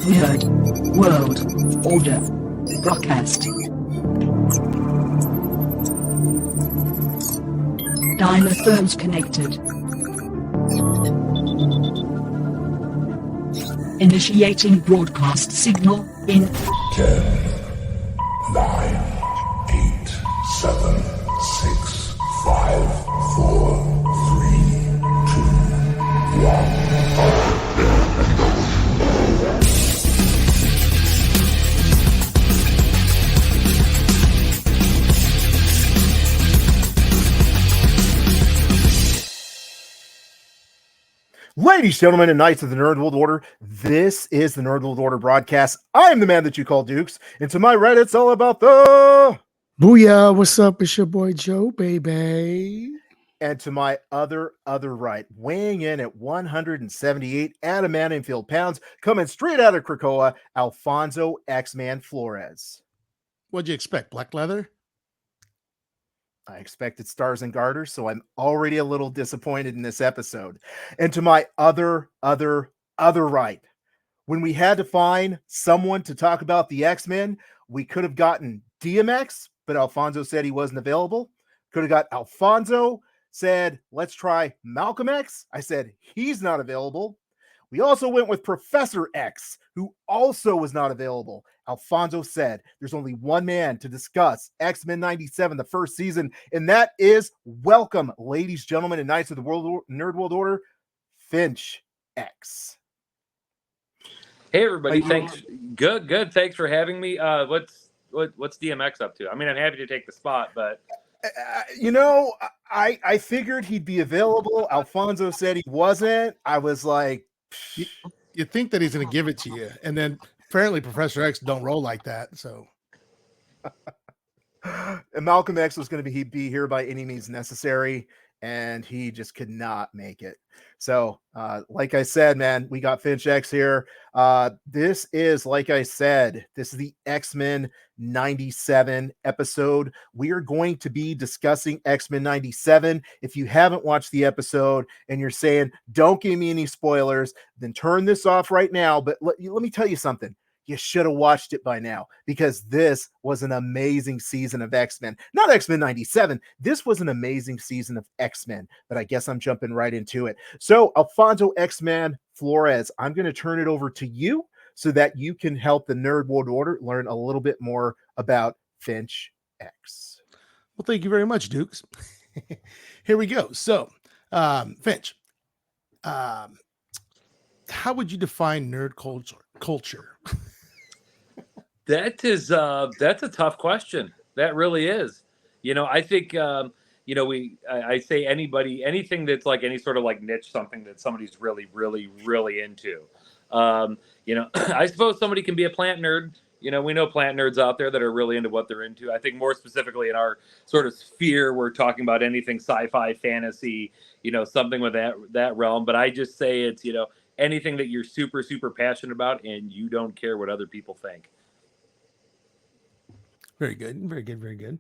Nerd World Order broadcast. Dynaphones connected. Initiating broadcast signal in 10, 9, 8, 7, 6, 5, 4, 3, 2, 1. Ladies, gentlemen, and knights of the Nerd World Order, this is the Nerd World Order broadcast. I am the man that you call Dukes, and to my right, it's all about the... Booyah, what's up? It's your boy Joe, baby. And to my other right, weighing in at 178 adamantium pounds, coming straight out of Krakoa, Alfonso X-Man Flores. What'd you expect, black leather? I expected stars and garters, so I'm already a little disappointed in this episode. And to my other right, when we had to find someone to talk about the X-Men, we could have gotten DMX, but Alfonso said he wasn't available. Could have got Alfonso, said, let's try Malcolm X. I said, he's not available. We also went with Professor X, who also was not available. Alfonso said, there's only one man to discuss X-Men 97, the first season, and that is, welcome, ladies, gentlemen, and knights of the Nerd World Order, Finch X. Hey, everybody. Thanks. Good. Thanks for having me. What's DMX up to? I mean, I'm happy to take the spot, but... I figured he'd be available. Alfonso said he wasn't. I was like... You think that he's going to give it to you, and then apparently Professor X don't roll like that. So, and Malcolm X was going to be here by any means necessary, and he just could not make it. So, like I said, man, we got Finch X here. This is, like I said, this is the X-Men 97 episode. We are going to be discussing X-Men 97. If you haven't watched the episode and you're saying, don't give me any spoilers, then turn this off right now. But let me tell you something. You should have watched it by now, because this was an amazing season of X-Men. Not X-Men 97. This was an amazing season of X-Men, but I guess I'm jumping right into it. So, Alfonso X-Man Flores, I'm going to turn it over to you so that you can help the Nerd World Order learn a little bit more about Finch X. well, thank you very much, Dukes. Here we go. So, Finch, how would you define nerd culture? That's a tough question. That really is. I think, I say anything that's like any sort of like niche, something that somebody's really, really, really into. I suppose somebody can be a plant nerd. We know plant nerds out there that are really into what they're into. I think more specifically in our sort of sphere, we're talking about anything sci-fi, fantasy, something with that realm. But I just say it's, anything that you're super, super passionate about and you don't care what other people think. Very good. Very good. Very good.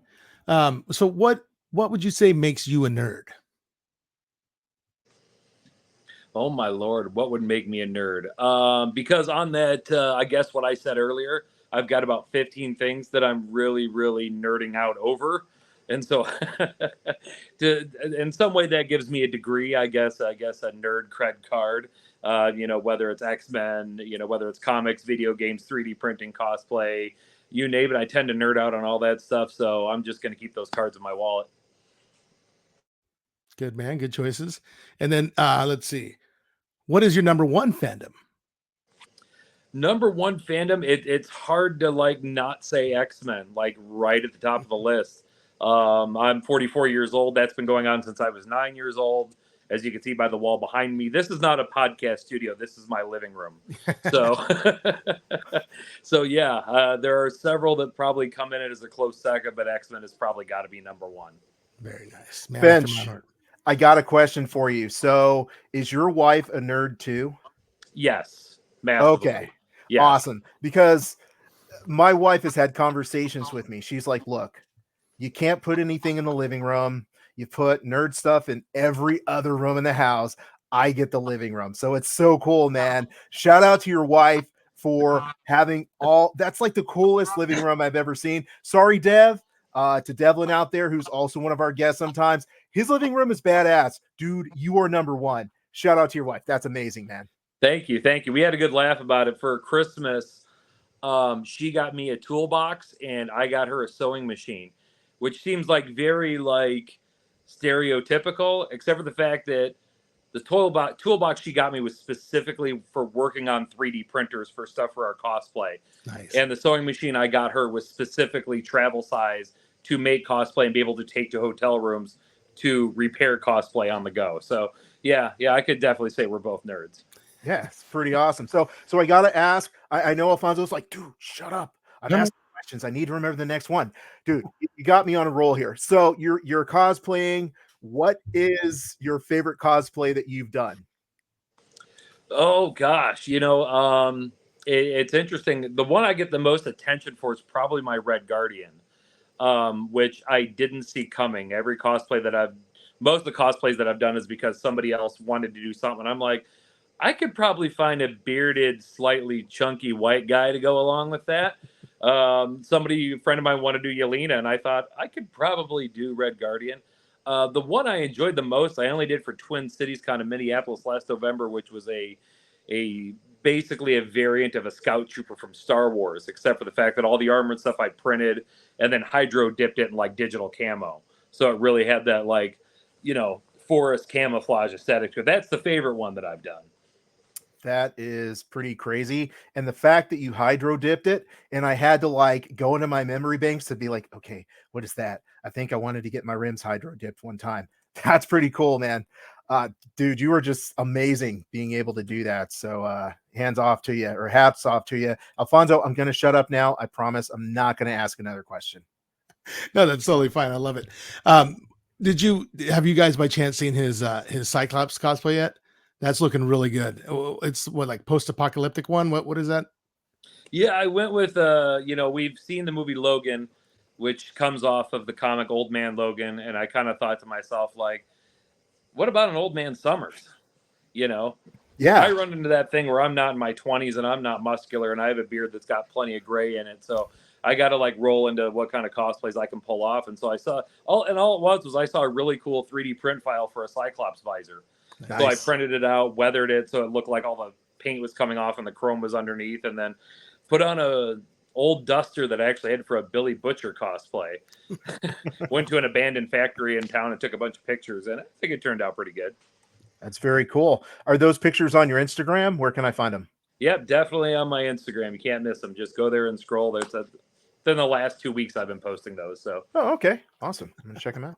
So what would you say makes you a nerd? Oh my Lord, what would make me a nerd? Because on that, I guess what I said earlier, I've got about 15 things that I'm really, really nerding out over. And so in some way that gives me a degree, I guess a nerd cred card, whether it's X-Men, whether it's comics, video games, 3D printing, cosplay, you name it. I tend to nerd out on all that stuff. So I'm just going to keep those cards in my wallet. Good, man. Good choices. And then let's see. What is your number one fandom? Number one fandom, it's hard to like not say X-Men, like right at the top of the list. I'm 44 years old. That's been going on since I was 9 years old. As you can see by the wall behind me, this is not a podcast studio. This is my living room. So, there are several that probably come in as a close second, but X-Men has probably got to be number one. Very nice. Man, Finch, I got a question for you. So, is your wife a nerd too? Yes. Massively. Okay. Yes. Awesome. Because my wife has had conversations with me. She's like, look, you can't put anything in the living room. You put nerd stuff in every other room in the house. I get the living room. So it's so cool, man. Shout out to your wife for having all. That's like the coolest living room I've ever seen. Sorry, Dev. To Devlin out there, who's also one of our guests sometimes. His living room is badass. Dude, you are number one. Shout out to your wife. That's amazing, man. Thank you. Thank you. We had a good laugh about it for Christmas. She got me a toolbox and I got her a sewing machine, which seems like very like stereotypical, except for the fact that the toolbox she got me was specifically for working on 3D printers for stuff for our cosplay. Nice. And the sewing machine I got her was specifically travel size to make cosplay and be able to take to hotel rooms to repair cosplay on the go. So yeah, I could definitely say we're both nerds. Yeah, it's pretty awesome. So I gotta ask. I know Alfonso's like, dude, shut up. I'm asking questions. I need to remember the next one. Dude, you got me on a roll here. So you're cosplaying. What is your favorite cosplay that you've done? Oh gosh, it's interesting. The one I get the most attention for is probably my Red Guardian, which I didn't see coming. Most of the cosplays that I've done is because somebody else wanted to do something. I'm like, I could probably find a bearded, slightly chunky white guy to go along with that. A friend of mine wanted to do Yelena, and I thought I could probably do Red Guardian. The one I enjoyed the most, I only did for Twin Cities Con in Minneapolis last November, which was basically a variant of a scout trooper from Star Wars, except for the fact that all the armor and stuff I printed and then hydro dipped it in like digital camo. So it really had that like, forest camouflage aesthetic to it. That's the favorite one that I've done. That is pretty crazy. And the fact that you hydro dipped it, and I had to like go into my memory banks to be like, okay, what is that? I think I wanted to get my rims hydro dipped one time. That's pretty cool, man. Dude, you were just amazing being able to do that. So hands off to you, or hats off to you. Alfonso, I'm going to shut up now. I promise I'm not going to ask another question. No, that's totally fine. I love it. Have you guys by chance seen his Cyclops cosplay yet? That's looking really good. It's what, like post-apocalyptic one? What is that? Yeah, I went with we've seen the movie Logan, which comes off of the comic Old Man Logan, and I kind of thought to myself, like, what about an Old Man Summers? Yeah. I run into that thing where I'm not in my 20s and I'm not muscular and I have a beard that's got plenty of gray in it. So I got to like roll into what kind of cosplays I can pull off. And so I saw all it was I saw a really cool 3D print file for a Cyclops visor. Nice. So I printed it out, weathered it so it looked like all the paint was coming off and the chrome was underneath, and then put on a old duster that I actually had for a Billy Butcher cosplay. Went to an abandoned factory in town and took a bunch of pictures, and I think it turned out pretty good. That's very cool. Are those pictures on your Instagram? Where can I find them? Yep, definitely on my Instagram. You can't miss them. Just go there and scroll. Then the last 2 weeks I've been posting those. So. Oh, okay. Awesome. I'm going to check them out.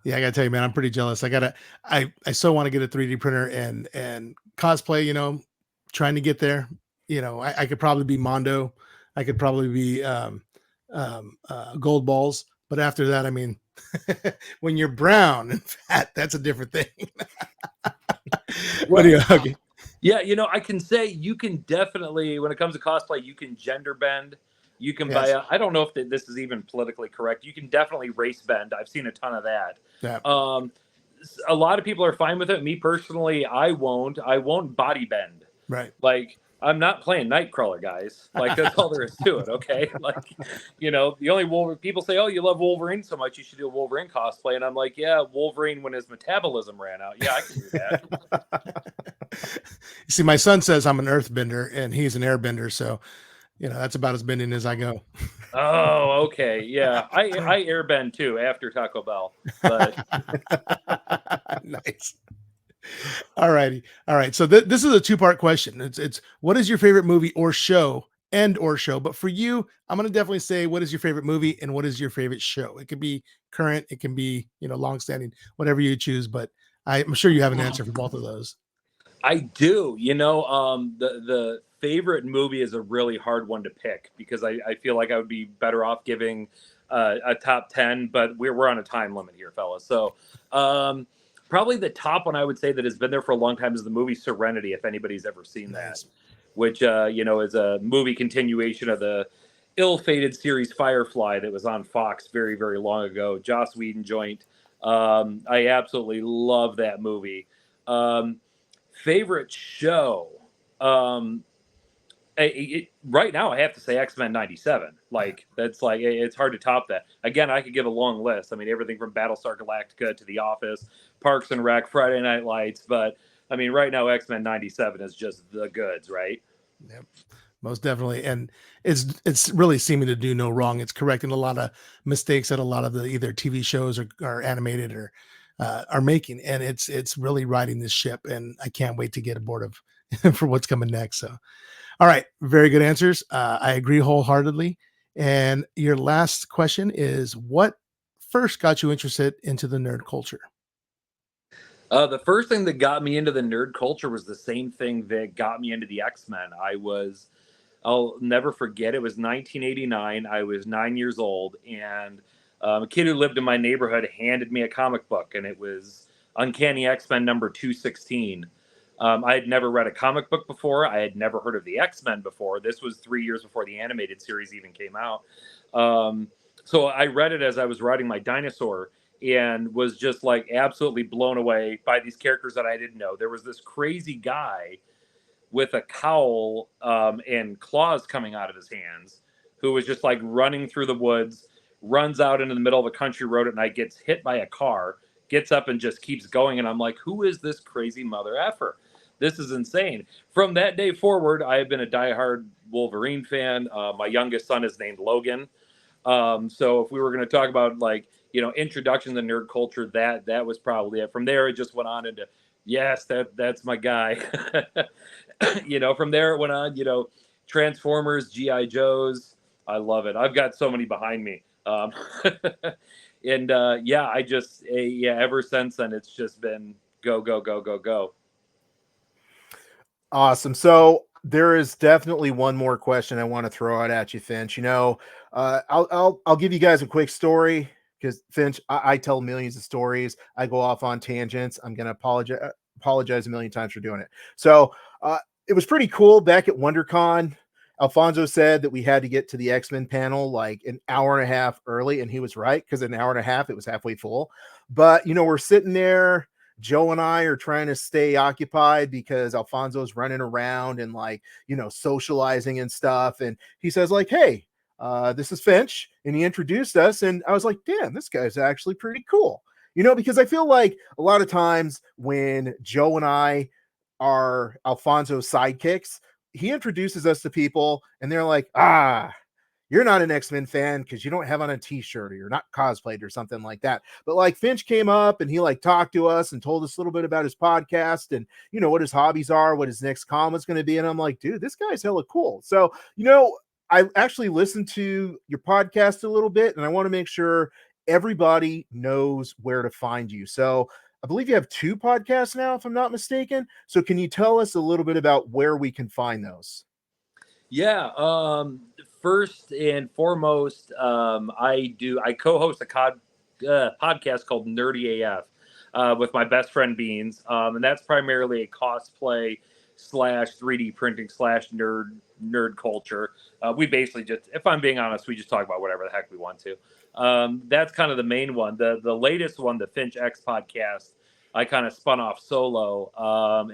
Yeah, I gotta tell you, man, I'm pretty jealous. I so want to get a 3D printer and cosplay, trying to get there. I could probably be Mondo. I could probably be Gold Balls. But after that, I mean, when you're brown and fat, that's a different thing. What do you okay. Yeah, I can say you can definitely, when it comes to cosplay, you can gender bend. You can buy I don't know if this is even politically correct. You can definitely race bend. I've seen a ton of that. Yeah. A lot of people are fine with it. Me personally, I won't body bend. Right. Like, I'm not playing Nightcrawler, guys. Like, that's all there is to it. Okay. Like, the only Wolverine, people say, oh, you love Wolverine so much, you should do a Wolverine cosplay. And I'm like, yeah, Wolverine when his metabolism ran out. Yeah, I can do that. You see, my son says I'm an earthbender and he's an airbender. So, that's about as bending as I go. Oh, okay. Yeah. I airbend too after Taco Bell. But nice. All righty. All right. So this is a two-part question. It's what is your favorite movie or show? But for you, I'm going to definitely say, what is your favorite movie and what is your favorite show? It could be current, it can be, longstanding, whatever you choose, but I'm sure you have an answer for both of those. I do. The favorite movie is a really hard one to pick because I feel like I would be better off giving a top 10, but we're on a time limit here, fellas. So probably the top one I would say that has been there for a long time is the movie Serenity, if anybody's ever seen that, which, is a movie continuation of the ill-fated series Firefly that was on Fox very, very long ago. Joss Whedon joint. I absolutely love that movie. Favorite show. Right now, I have to say X-Men 97. Like, that's like, it's hard to top that. Again, I could give a long list. I mean, everything from Battlestar Galactica to The Office, Parks and Rec, Friday Night Lights. But, I mean, right now, X-Men 97 is just the goods, right? Yep, most definitely. And it's really seeming to do no wrong. It's correcting a lot of mistakes that a lot of the either TV shows or animated or are making. And it's really riding this ship. And I can't wait to get aboard of for what's coming next. So, all right, very good answers. I agree wholeheartedly. And your last question is, what first got you interested into the nerd culture? The first thing that got me into the nerd culture was the same thing that got me into the X-Men. I'll never forget, it was 1989. I was 9 years old, and a kid who lived in my neighborhood handed me a comic book, and it was Uncanny X-Men number 216. I had never read a comic book before. I had never heard of the X-Men before. This was 3 years before the animated series even came out. So I read it as I was riding my dinosaur and was just like absolutely blown away by these characters that I didn't know. There was this crazy guy with a cowl and claws coming out of his hands who was just like running through the woods, runs out into the middle of a country road at night, gets hit by a car, gets up and just keeps going. And I'm like, who is this crazy mother effer? This is insane. From that day forward, I have been a diehard Wolverine fan. My youngest son is named Logan. So if we were going to talk about like, introduction to nerd culture, that was probably it. From there, it just went on into, yes, that's my guy. From there it went on, Transformers, G.I. Joes. I love it. I've got so many behind me. And I just, ever since then, it's just been go, go, go, go, go. Awesome. So there is definitely one more question I want to throw out at you, Finch. I'll give you guys a quick story because Finch, I tell millions of stories. I go off on tangents. I'm going to apologize a million times for doing it. So it was pretty cool back at WonderCon. Alfonso said that we had to get to the X-Men panel like an hour and a half early, and he was right because an hour and a half, it was halfway full. But, we're sitting there. Joe and I are trying to stay occupied because Alfonso's running around and socializing and stuff. And he says like, hey, this is Finch. And he introduced us. And I was like, damn, this guy's actually pretty cool. Because I feel like a lot of times when Joe and I are Alfonso's sidekicks, he introduces us to people and they're like, you're not an X-Men fan because you don't have on a t-shirt or you're not cosplayed or something like that. But like Finch came up and he talked to us and told us a little bit about his podcast and what his hobbies are, what his next comic's going to be. And I'm like, dude, this guy's hella cool. So, I actually listened to your podcast a little bit and I want to make sure everybody knows where to find you. So I believe you have 2 podcasts now, if I'm not mistaken. So can you tell us a little bit about where we can find those? Yeah. First and foremost, I co-host a podcast called Nerdy AF with my best friend Beans. And that's primarily a cosplay / 3D printing / nerd culture. We basically just, if I'm being honest, we just talk about whatever the heck we want to. That's kind of the main one. The latest one, the Finch X podcast, I kind of spun off solo.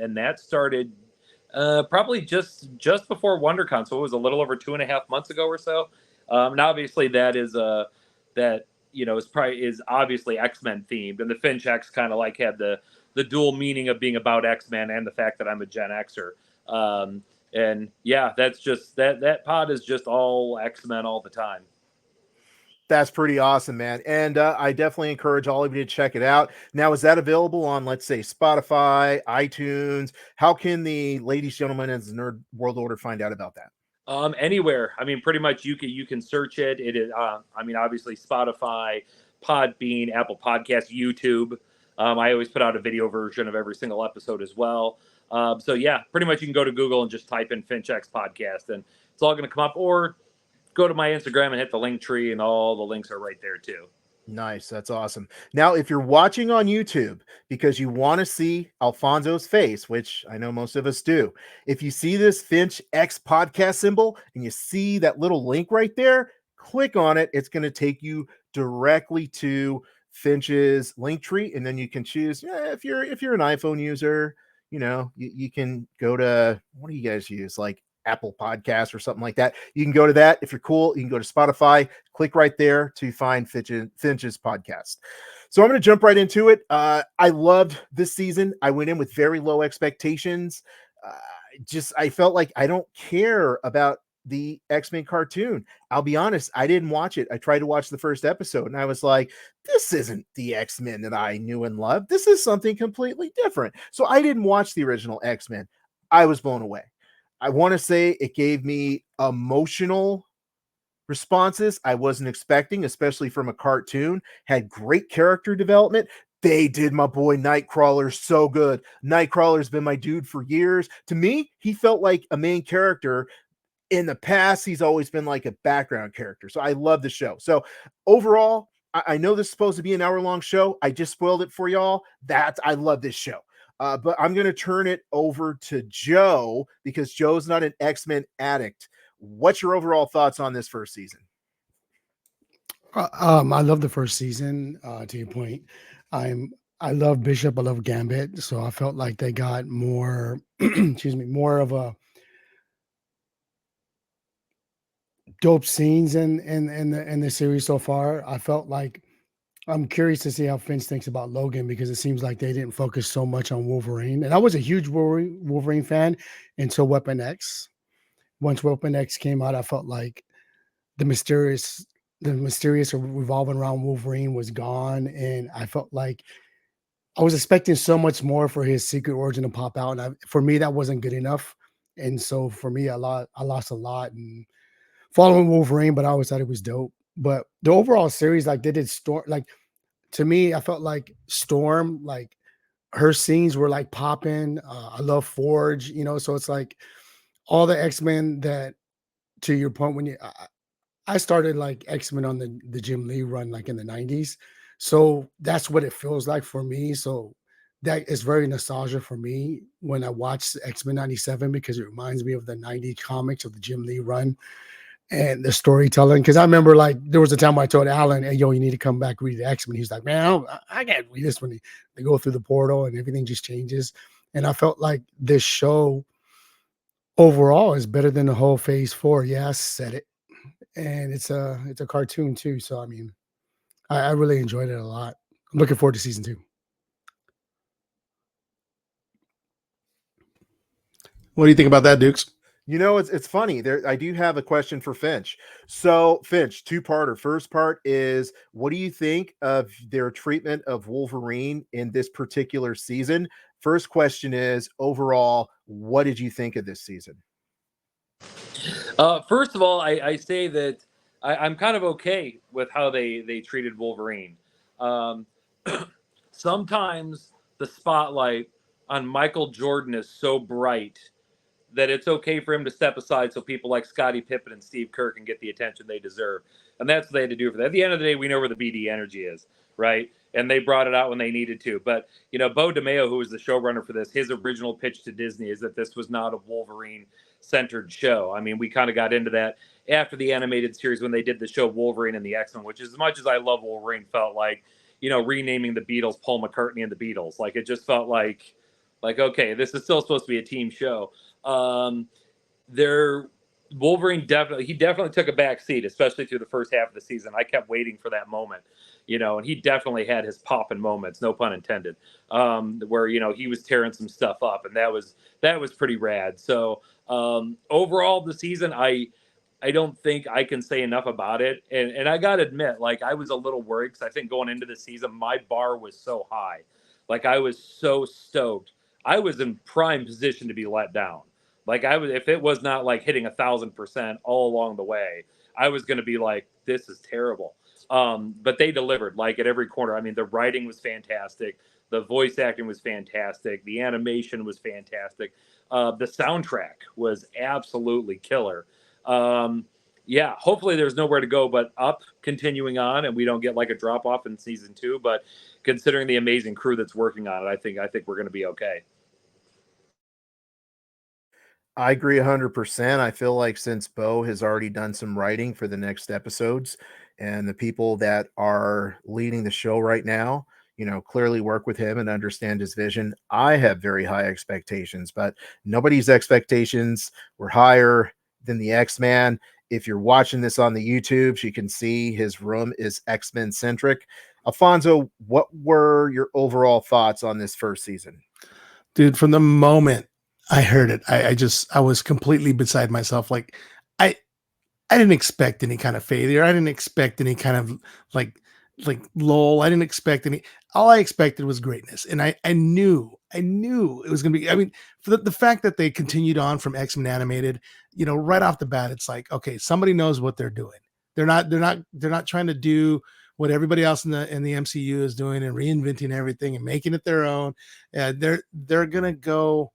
And that started probably just before WonderCon, so it was a little over 2.5 months ago or so. And obviously that is is obviously X-Men themed, and the Finch X kind of like had the dual meaning of being about X-Men and the fact that I'm a Gen Xer. And yeah, that's just that pod is just all X-Men all the time. That's pretty awesome, man. And I definitely encourage all of you to check it out. Now, is that available on, let's say, Spotify, iTunes? How can the ladies, gentlemen, and the Nerd World Order find out about that? Anywhere. I mean, pretty much you can search it. It is, obviously Spotify, Podbean, Apple Podcasts, YouTube. I always put out a video version of every single episode as well. So yeah, pretty much you can go to Google and just type in Finch X podcast and it's all going to come up, or go to my Instagram and hit the link tree and all the links are right there too. Nice. That's awesome. Now, if you're watching on YouTube because you want to see Alfonso's face, which I know most of us do, if you see this Finch X podcast symbol and you see that little link right there, click on it. It's going to take you directly to Finch's link tree. And then you can choose, if you're an iPhone user, you can go to, what do you guys use? Like Apple Podcasts or something like that. You can go to that. If you're cool, you can go to Spotify, click right there to find Finch's podcast. So I'm going to jump right into it. I loved this season. I went in with very low expectations. I felt like I don't care about the X-Men cartoon. I'll be honest, I didn't watch it. I tried to watch the first episode and I was like, this isn't the X-Men that I knew and loved. This is something completely different. So I didn't watch the original X-Men. I was blown away. I want to say it gave me emotional responses I wasn't expecting, especially from a cartoon. Had great character development. They did my boy Nightcrawler so good. Nightcrawler's been my dude for years. To me, he felt like a main character. In the past, he's always been like a background character. So I love the show. So overall, I know this is supposed to be an hour-long show. I just spoiled it for y'all. I love this show. But I'm going to turn it over to Joe because Joe's not an X-Men addict. What's your overall thoughts on this first season? I love the first season. To your point, I love Bishop. I love Gambit. So I felt like they got more, excuse me, more of a dope scenes in the series so far. I felt like I'm curious to see how Finch thinks about Logan because it seems like they didn't focus so much on Wolverine. And I was a huge Wolverine fan until Weapon X. Once Weapon X came out, I felt like the mysterious revolving around Wolverine was gone, and I felt like I was expecting so much more for his secret origin to pop out, and for me that wasn't good enough. And so for me, I lost a lot and following Wolverine, but I always thought it was dope. But the overall series, like they did Storm, like to me, I felt like Storm, like her scenes were like popping. I love Forge, so it's like all the X-Men that, to your point, when I started like X-Men on the Jim Lee run, like in the 90s. So that's what it feels like for me. So that is very nostalgia for me when I watch X-Men 97 because it reminds me of the 90s comics of the Jim Lee run and the storytelling. Because I remember like there was a time I told Alan, hey, yo, you need to come back read the X-Men. He's like, man, I can't read this when they go through the portal and everything just changes. And I felt like this show overall is better than the whole Phase 4. Yeah, I said it. And it's a cartoon too. So I mean, I really enjoyed it a lot. I'm looking forward to season 2. What do you think about that, Dukes? It's funny. I do have a question for Finch. So, Finch, two-parter. First part is, what do you think of their treatment of Wolverine in this particular season? First question is, overall, what did you think of this season? First of all, I say that I'm kind of okay with how they treated Wolverine. Sometimes the spotlight on Michael Jordan is so bright that it's okay for him to step aside so people like Scottie Pippen and Steve Kerr can get the attention they deserve. And that's what they had to do for that. At the end of the day, we know where the BD energy is, right? And they brought it out when they needed to. But, Bo DeMeo, who was the showrunner for this, his original pitch to Disney is that this was not a Wolverine-centered show. I mean, we kind of got into that after the animated series when they did the show Wolverine and the X-Men, which as much as I love Wolverine, felt like, renaming the Beatles Paul McCartney and the Beatles. Like, it just felt like okay, this is still supposed to be a team show. Wolverine definitely took a back seat, especially through the first half of the season. I kept waiting for that moment, and he definitely had his popping moments, no pun intended, where, he was tearing some stuff up, and that was pretty rad. So, overall the season, I don't think I can say enough about it. And I got to admit, like, I was a little worried because I think going into the season, my bar was so high. Like, I was so stoked. I was in prime position to be let down. Like, if it was not like hitting 1,000% all along the way, I was going to be like, this is terrible. But they delivered, like, at every corner. I mean, the writing was fantastic. The voice acting was fantastic. The animation was fantastic. The soundtrack was absolutely killer. Yeah, hopefully there's nowhere to go but up, continuing on, and we don't get like a drop off in season 2. But considering the amazing crew that's working on it, I think we're going to be okay. I agree 100%. I feel like since Bo has already done some writing for the next episodes and the people that are leading the show right now, clearly work with him and understand his vision. I have very high expectations, but nobody's expectations were higher than the X-Man. If you're watching this on the YouTube, you can see his room is X-Men centric. Alfonso, what were your overall thoughts on this first season? Dude, from the moment I heard it, I was completely beside myself. Like I I didn't expect any kind of failure. I didn't expect any kind of like lull. I didn't expect any. All I expected was greatness, and I knew it was going to be. I mean, for the fact that they continued on from X-Men animated, right off the bat, it's like, okay, somebody knows what they're doing. They're not trying to do what everybody else in the MCU is doing and reinventing everything and making it their own. They're gonna go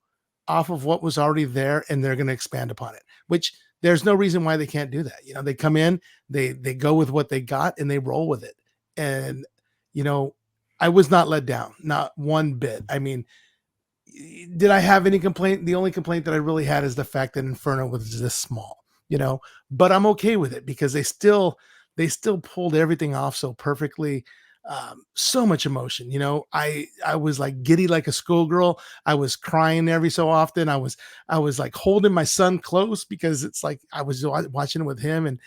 off of what was already there, and they're gonna expand upon it. Which there's no reason why they can't do that. They come in, they go with what they got, and they roll with it. And you know, I was not let down, not one bit. I mean, did I have any complaint? The only complaint that I really had is the fact that Inferno was this small, but I'm okay with it because they still pulled everything off so perfectly. So much emotion. I was like giddy like a schoolgirl. I was crying every so often. I was like holding my son close because it's like I was watching it with him,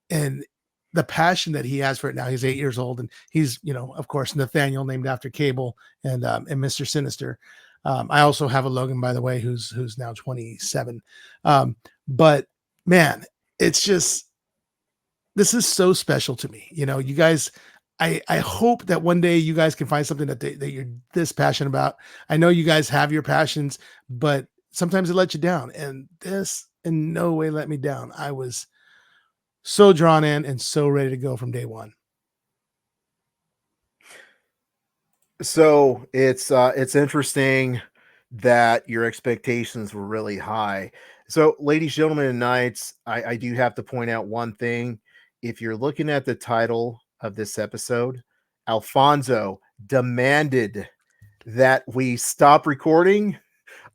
and the passion that he has for it now. He's 8 years old, and he's, of course, Nathaniel, named after Cable, and Mr. Sinister. I also have a Logan, by the way, who's now 27. But man, it's just, this is so special to me. You guys, I hope that one day you guys can find something that you're this passionate about. I know you guys have your passions, but sometimes it lets you down, and this in no way let me down. I was so drawn in and so ready to go from day one. So it's interesting that your expectations were really high. So, ladies, gentlemen, and knights, I do have to point out one thing. If you're looking at the title of this episode, Alfonso demanded that we stop recording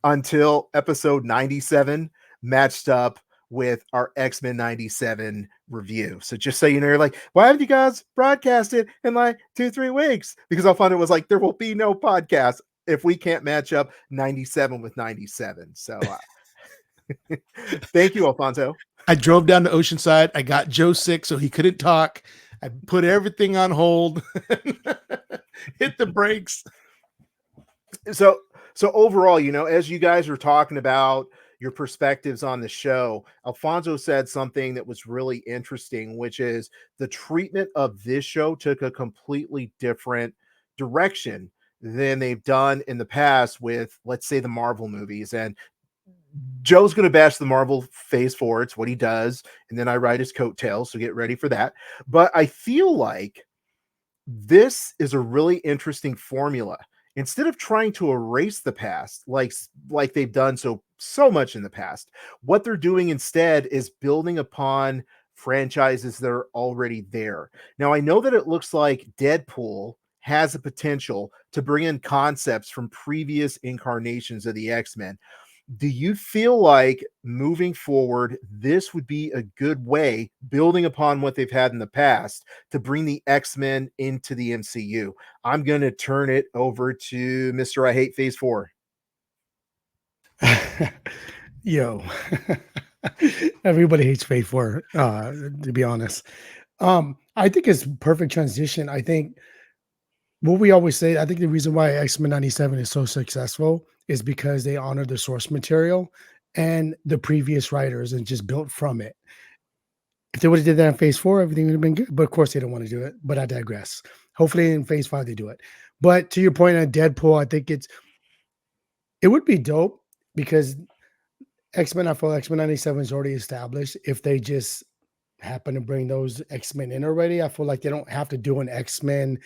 until episode 97 matched up with our X-Men 97 review. So just so you know, you're like, why haven't you guys broadcasted in like 2-3 weeks? Because Alfonso was like, there will be no podcast if we can't match up 97 with 97. So thank you, Alfonso. I drove down to Oceanside. I got Joe sick, so he couldn't talk. I put everything on hold, hit the brakes. So overall, as you guys were talking about your perspectives on the show, Alfonso said something that was really interesting, which is the treatment of this show took a completely different direction than they've done in the past with, let's say, the Marvel movies. And Joe's going to bash the Marvel phase 4. It's what he does. And then I ride his coattails. So get ready for that. But I feel like this is a really interesting formula. Instead of trying to erase the past like they've done so much in the past, what they're doing instead is building upon franchises that are already there. Now, I know that it looks like Deadpool has the potential to bring in concepts from previous incarnations of the X-Men. Do you feel like moving forward, this would be a good way, building upon what they've had in the past, to bring the X-Men into the MCU? I'm going to turn it over to Mr. I Hate Phase 4. Yo, everybody hates Phase 4, to be honest. I think it's perfect transition. I think what we always say, I think the reason why X-Men 97 is so successful is because they honor the source material and the previous writers and just built from it. If they would have did that in Phase 4, everything would have been good. But of course, they don't want to do it. But I digress. Hopefully, in Phase 5, they do it. But to your point on Deadpool, I think it would be dope because X-Men 97 is already established. If they just happen to bring those X-Men in already, I feel like they don't have to do an X-Men.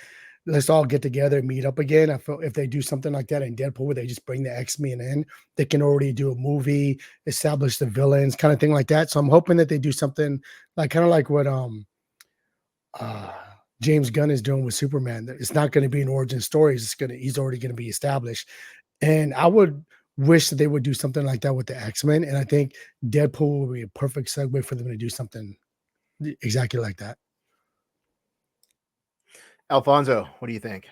Let's all get together and meet up again. I feel if they do something like that in Deadpool, where they just bring the X-Men in, they can already do a movie, establish the villains, kind of thing like that. So I'm hoping that they do something like kind of like what James Gunn is doing with Superman. It's not going to be an origin story. He's already going to be established. And I would wish that they would do something like that with the X-Men. And I think Deadpool would be a perfect segue for them to do something exactly like that. Alfonso, what do you think?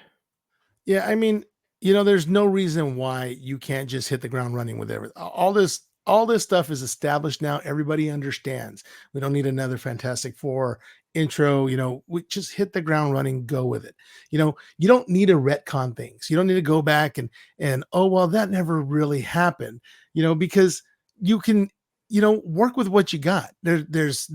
Yeah, I mean, there's no reason why you can't just hit the ground running with everything. All this stuff is established now. Everybody understands. We don't need another Fantastic Four intro. We just hit the ground running, go with it. You don't need to retcon things. You don't need to go back and oh well, that never really happened. Because you can work with what you got. There's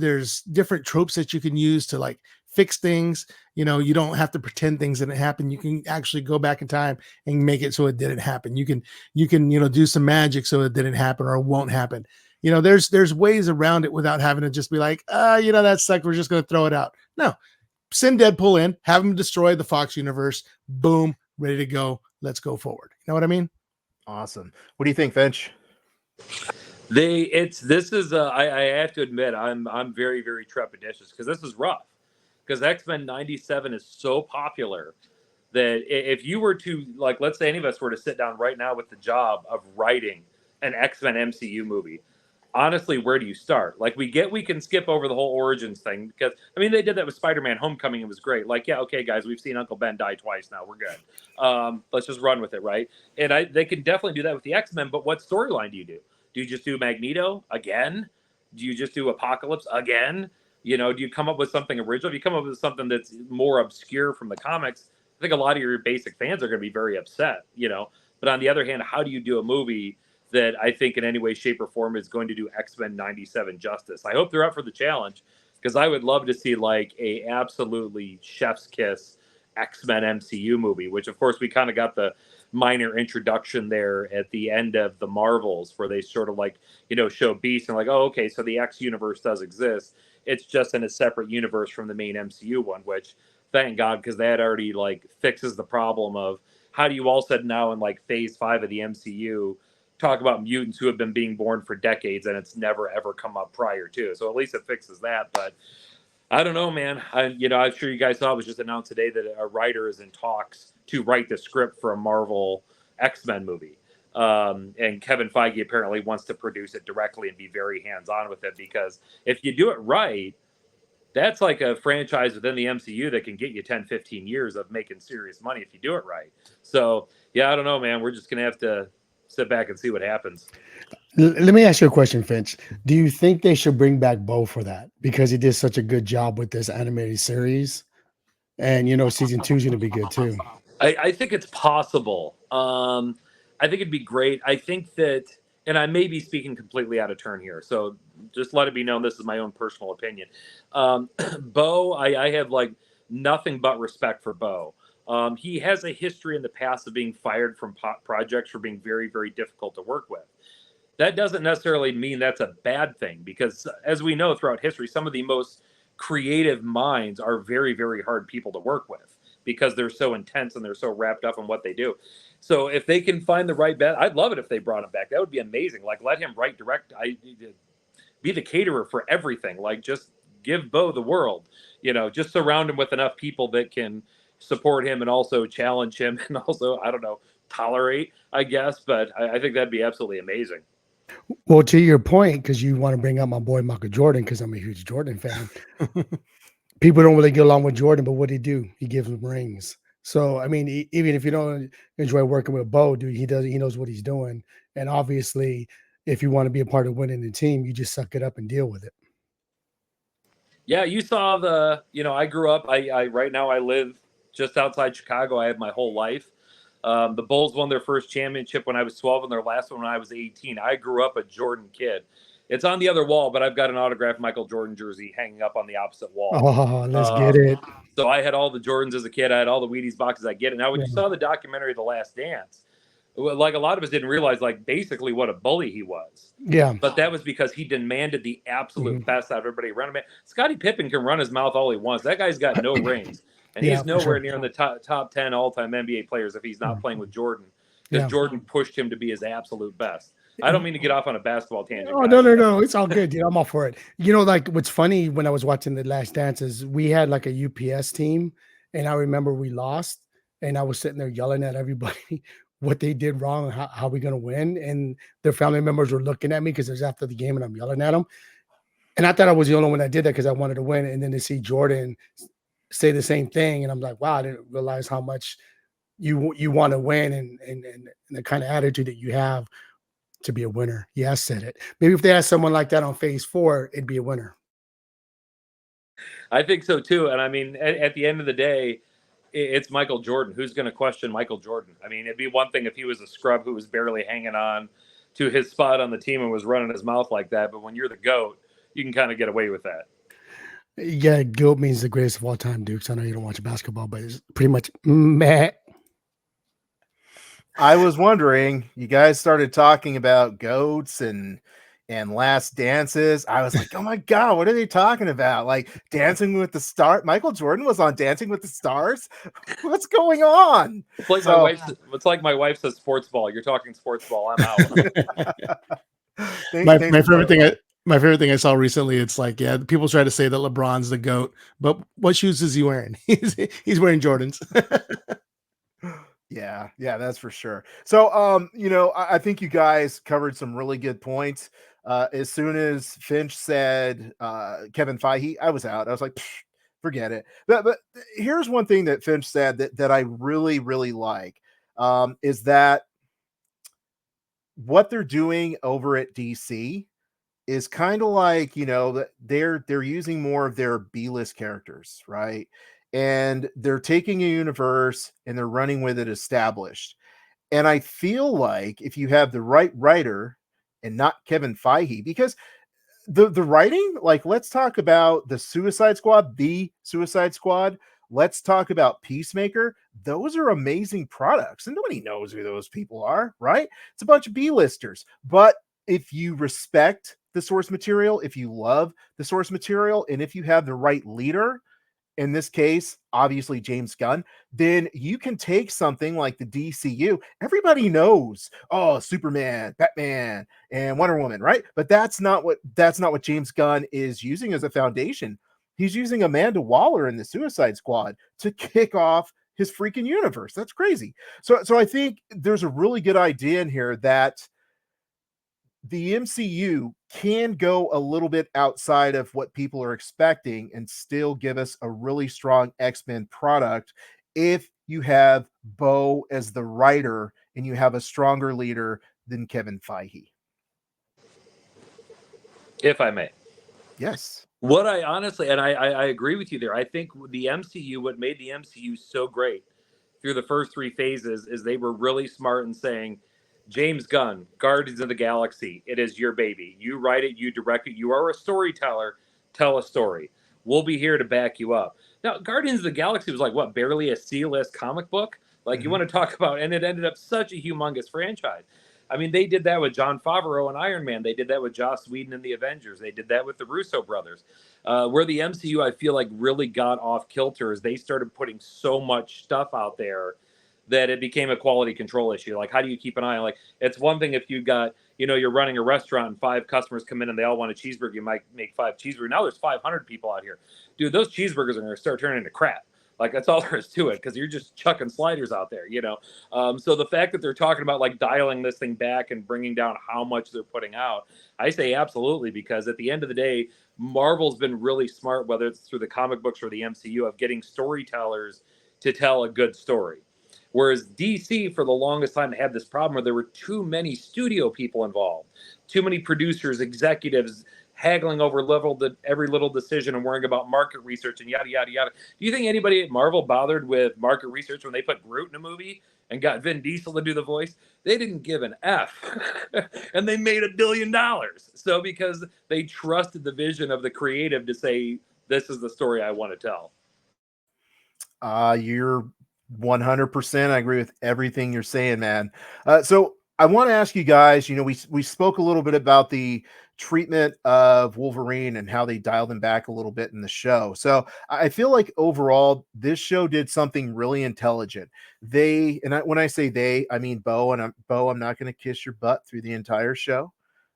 different tropes that you can use to like fix things. You don't have to pretend things didn't happen. You can actually go back in time and make it so it didn't happen. You can do some magic so it didn't happen or it won't happen. There's ways around it without having to just be like, that sucked, we're just going to throw it out. No, send Deadpool in, have him destroy the Fox universe. Boom, ready to go. Let's go forward. You know what I mean? Awesome. What do you think, Finch? I have to admit, I'm very, very trepidatious because this is rough. Because X-Men 97 is so popular that if you were to, like, let's say any of us were to sit down right now with the job of writing an X-Men MCU movie, honestly, where do you start? Like, we can skip over the whole origins thing because, I mean, they did that with Spider-Man Homecoming. It was great. Like, yeah, okay, guys, we've seen Uncle Ben die twice now. We're good. Let's just run with it, right? And they can definitely do that with the X-Men, but what storyline do you do? Do you just do Magneto again? Do you just do Apocalypse again? Do you come up with something original? If you come up with something that's more obscure from the comics, I think a lot of your basic fans are going to be very upset, But on the other hand, how do you do a movie that I think in any way, shape, or form is going to do X-Men 97 justice? I hope they're up for the challenge because I would love to see like a absolutely chef's kiss X-Men MCU movie, which of course we kind of got the minor introduction there at the end of the Marvels where they sort of like, show Beast and like, oh, okay, so the X universe does exist. It's just in a separate universe from the main MCU one, which thank God, because that already like fixes the problem of how do you all of a sudden now in like phase 5 of the MCU talk about mutants who have been being born for decades and it's never ever come up prior to. So at least it fixes that. But I don't know, man. I'm sure you guys saw it was just announced today that a writer is in talks to write the script for a Marvel X-Men movie. And Kevin Feige apparently wants to produce it directly and be very hands-on with it because if you do it right, that's like a franchise within the MCU that can get you 10, 15 years of making serious money if you do it right. So, yeah, I don't know, man. We're just going to have to sit back and see what happens. Let me ask you a question, Finch. Do you think they should bring back Bo for that? Because he did such a good job with this animated series. And, season 2 is going to be good too. I think it's possible. I think it'd be great. I think that, and I may be speaking completely out of turn here, so just let it be known this is my own personal opinion. Bo, I have like nothing but respect for Bo. He has a history in the past of being fired from projects for being very, very difficult to work with. That doesn't necessarily mean that's a bad thing because, as we know throughout history, some of the most creative minds are very, very hard people to work with because they're so intense and they're so wrapped up in what they do. So if they can find the right bet, I'd love it if they brought him back. That would be amazing. Like, let him write, direct, be the caterer for everything. Like, just give Bo the world, just surround him with enough people that can support him and also challenge him and also, I don't know, tolerate, I guess. But I think that'd be absolutely amazing. Well, to your point, because you want to bring up my boy Michael Jordan, because I'm a huge Jordan fan. People don't really get along with Jordan, but what did he do? He gives them rings. So, I mean, even if you don't enjoy working with Bo, dude, he knows what he's doing. And obviously, if you want to be a part of winning the team, you just suck it up and deal with it. Yeah, you saw I grew up, I right now I live just outside Chicago. I have my whole life. The Bulls won their first championship when I was 12 and their last one when I was 18. I grew up a Jordan kid. It's on the other wall, but I've got an autographed Michael Jordan jersey hanging up on the opposite wall. Oh, let's get it. So I had all the Jordans as a kid. I had all the Wheaties boxes. I get it. Now, when you saw the documentary, The Last Dance, like a lot of us didn't realize like basically what a bully he was. Yeah. But that was because he demanded the absolute best out of everybody around him. Scottie Pippen can run his mouth all he wants. That guy's got no rings. And he's nowhere near in the top 10 all-time NBA players if he's not playing with Jordan. Because Jordan pushed him to be his absolute best. I don't mean to get off on a basketball tangent. Oh, no. It's all good, dude. I'm all for it. Like what's funny when I was watching The Last Dance is we had like a UPS team, and I remember we lost, and I was sitting there yelling at everybody what they did wrong, how we going to win. And their family members were looking at me because it was after the game and I'm yelling at them. And I thought I was the only one that did that because I wanted to win. And then to see Jordan say the same thing, and I'm like, wow, I didn't realize how much you want to win, and the kind of attitude that you have to be a winner. Yeah, I said it. Maybe if they had someone like that on phase 4, it'd be a winner. I think so too. And I mean, at the end of the day, it's Michael Jordan. Who's going to question Michael Jordan? I mean, it'd be one thing if he was a scrub who was barely hanging on to his spot on the team and was running his mouth like that. But when you're the GOAT, you can kind of get away with that. Yeah, GOAT means the greatest of all time, Dukes. I know you don't watch basketball, but it's pretty much meh. I was wondering, you guys started talking about goats and last dances. I was like, oh my God, what are they talking about? Like Dancing with the Stars. Michael Jordan was on Dancing with the Stars. What's going on? It's like my wife. It's like my wife says sports ball. You're talking sports ball. I'm out. My favorite thing I saw recently, it's like, yeah, people try to say that LeBron's the GOAT, but what shoes is he wearing? He's wearing Jordans. Yeah, that's for sure. So, I think you guys covered some really good points. As soon as Finch said Kevin Feige, I was out. I was like, forget it. But here's one thing that Finch said that I really, really like is that what they're doing over at DC is kind of like, that they're using more of their B-list characters, right? And they're taking a universe and they're running with it established. And I feel like if you have the right writer and not Kevin Feige, because the writing, like, let's talk about the Suicide Squad. Let's talk about Peacemaker. Those are amazing products, and nobody knows who those people are, right? It's a bunch of B-listers. But if you respect the source material, if you love the source material, and if you have the right leader, in this case, obviously James Gunn, then you can take something like the DCU. Everybody knows, oh, Superman, Batman, and Wonder Woman, right? But that's not what James Gunn is using as a foundation. He's using Amanda Waller in the Suicide Squad to kick off his freaking universe. That's crazy. So I think there's a really good idea in here that the MCU can go a little bit outside of what people are expecting and still give us a really strong X-Men product if you have Bo as the writer and you have a stronger leader than Kevin Feige. If I may. Yes. What I honestly, and I agree with you there. I think the MCU, what made the MCU so great through the first 3 phases is they were really smart in saying, James Gunn, Guardians of the Galaxy, it is your baby. You write it, you direct it. You are a storyteller. Tell a story. We'll be here to back you up. Now, Guardians of the Galaxy was like, what, barely a C-list comic book? Like, you want to talk about, and it ended up such a humongous franchise. I mean, they did that with Jon Favreau and Iron Man. They did that with Joss Whedon and the Avengers. They did that with the Russo brothers. Where the MCU, I feel like, really got off kilter is they started putting so much stuff out there that it became a quality control issue. Like, how do you keep an eye on, like, it's one thing if you got, you're running a restaurant and 5 customers come in and they all want a cheeseburger, you might make 5 cheeseburgers. Now there's 500 people out here. Dude, those cheeseburgers are going to start turning into crap. Like, that's all there is to it because you're just chucking sliders out there, So the fact that they're talking about, like, dialing this thing back and bringing down how much they're putting out, I say absolutely, because at the end of the day, Marvel's been really smart, whether it's through the comic books or the MCU, of getting storytellers to tell a good story. Whereas DC, for the longest time, had this problem where there were too many studio people involved, too many producers, executives haggling over every little decision and worrying about market research and yada, yada, yada. Do you think anybody at Marvel bothered with market research when they put Groot in a movie and got Vin Diesel to do the voice? They didn't give an F. And they made $1 billion. So because they trusted the vision of the creative to say, this is the story I want to tell. You're 100%. I agree with everything you're saying, man. So I want to ask you guys, we spoke a little bit about the treatment of Wolverine and how they dialed him back a little bit in the show. So I feel like overall this show did something really intelligent. When I say they, I mean Bo, and I'm not going to kiss your butt through the entire show.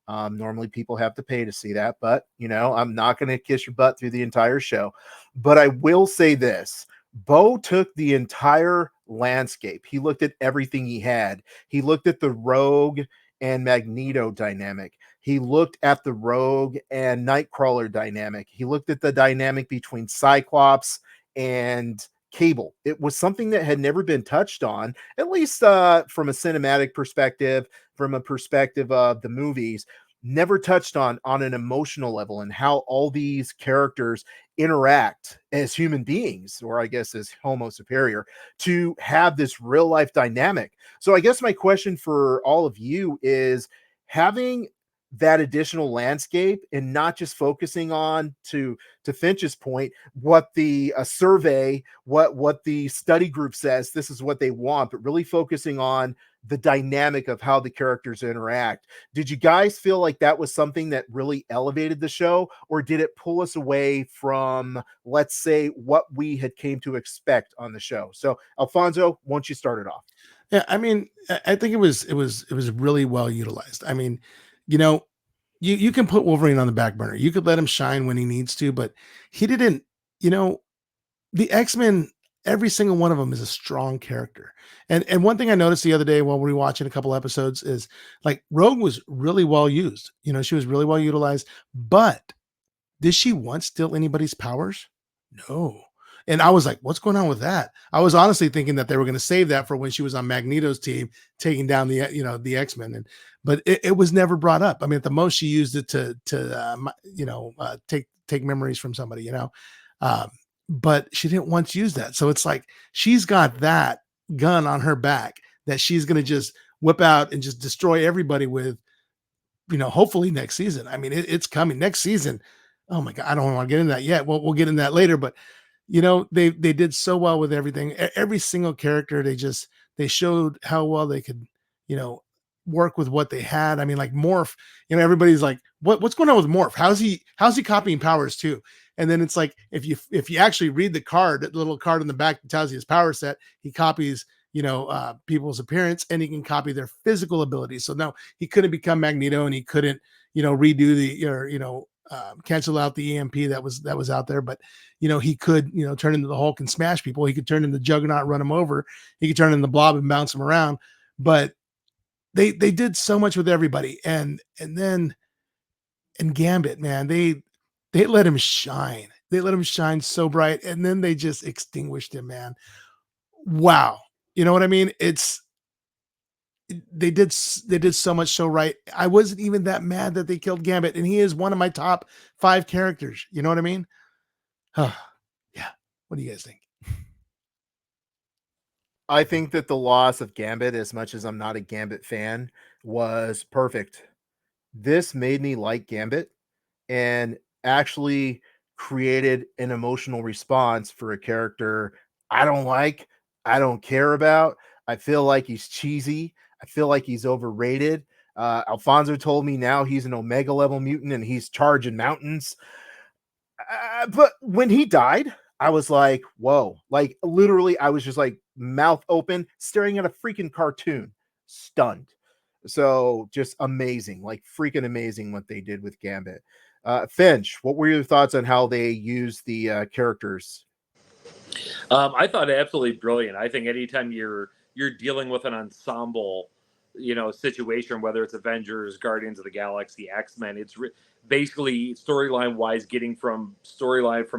Normally people have to pay to see that, but I'm not going to kiss your butt through the entire show. But I will say this. Bo took the entire landscape. He looked at everything he had. He looked at the Rogue and Magneto dynamic. He looked at the Rogue and Nightcrawler dynamic. He looked at the dynamic between Cyclops and Cable. It was something that had never been touched on, at least from a cinematic perspective, from a perspective of the movies, never touched on an emotional level, and how all these characters interact as human beings, or I guess as Homo superior, to have this real life dynamic. So I guess my question for all of you is, having that additional landscape and not just focusing on, to Finch's point, what the survey, what the study group says this is what they want, but really focusing on the dynamic of how the characters interact. Did you guys feel like that was something that really elevated the show, or did it pull us away from, let's say, what we had came to expect on the show? So Alfonso, once you start it off. Yeah, I mean, I think it was really well utilized. I mean, you know, you can put Wolverine on the back burner. You could let him shine when he needs to, but he didn't, you know, the X-Men, every single one of them is a strong character. And one thing I noticed the other day while we were watching a couple episodes is, like, Rogue was really well used. You know, she was really well utilized, but did she once steal anybody's powers? No. And I was like, what's going on with that? I was honestly thinking that they were going to save that for when she was on Magneto's team, taking down the X-Men. But it was never brought up. I mean, at the most, she used it to take memories from somebody, um, but she didn't once use that. So it's like, she's got that gun on her back that she's going to just whip out and just destroy everybody with, hopefully next season. I mean, it's coming next season. Oh my God, I don't want to get into that yet. We'll get in that later, but they did so well with everything. Every single character, they showed how well they could, work with what they had. I mean, like Morph, everybody's like, what's going on with Morph? How's he copying powers too? And then it's like, if you actually read the little card in the back that tells you his power set, he copies, people's appearance, and he can copy their physical abilities. So no, he couldn't become Magneto, and he couldn't, redo cancel out the EMP that was out there, but he could turn into the Hulk and smash people. He could turn into Juggernaut, run him over. He could turn into the Blob and bounce him around. But they did so much with everybody, and Gambit, man, they let him shine. They let him shine so bright, and then they just extinguished him, man. Wow, you know what I mean? They did so much so right. I wasn't even that mad that they killed Gambit, and he is one of my top 5 characters. You know what I mean? Yeah. What do you guys think? I think that the loss of Gambit, as much as I'm not a Gambit fan, was perfect. This made me like Gambit, and actually created an emotional response for a character I don't like, I don't care about. I feel like he's cheesy. I feel like he's overrated. Alfonso told me now he's an Omega level mutant and he's charging mountains. But when he died, I was like, whoa. Like, literally, I was just like, mouth open, staring at a freaking cartoon, stunned. So just amazing, like freaking amazing what they did with Gambit. Finch, what were your thoughts on how they used the characters? I thought it absolutely brilliant. I think anytime you're dealing with an ensemble, situation, whether it's Avengers, Guardians of the Galaxy, X-Men, it's basically storyline wise getting from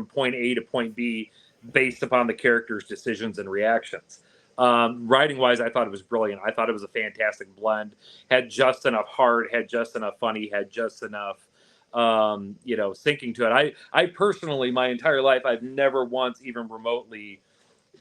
point A to point B based upon the characters' decisions and reactions. Writing wise, I thought it was brilliant. I thought it was a fantastic blend. Had just enough heart, had just enough funny, had just enough sinking to it. I personally, my entire life, I've never once even remotely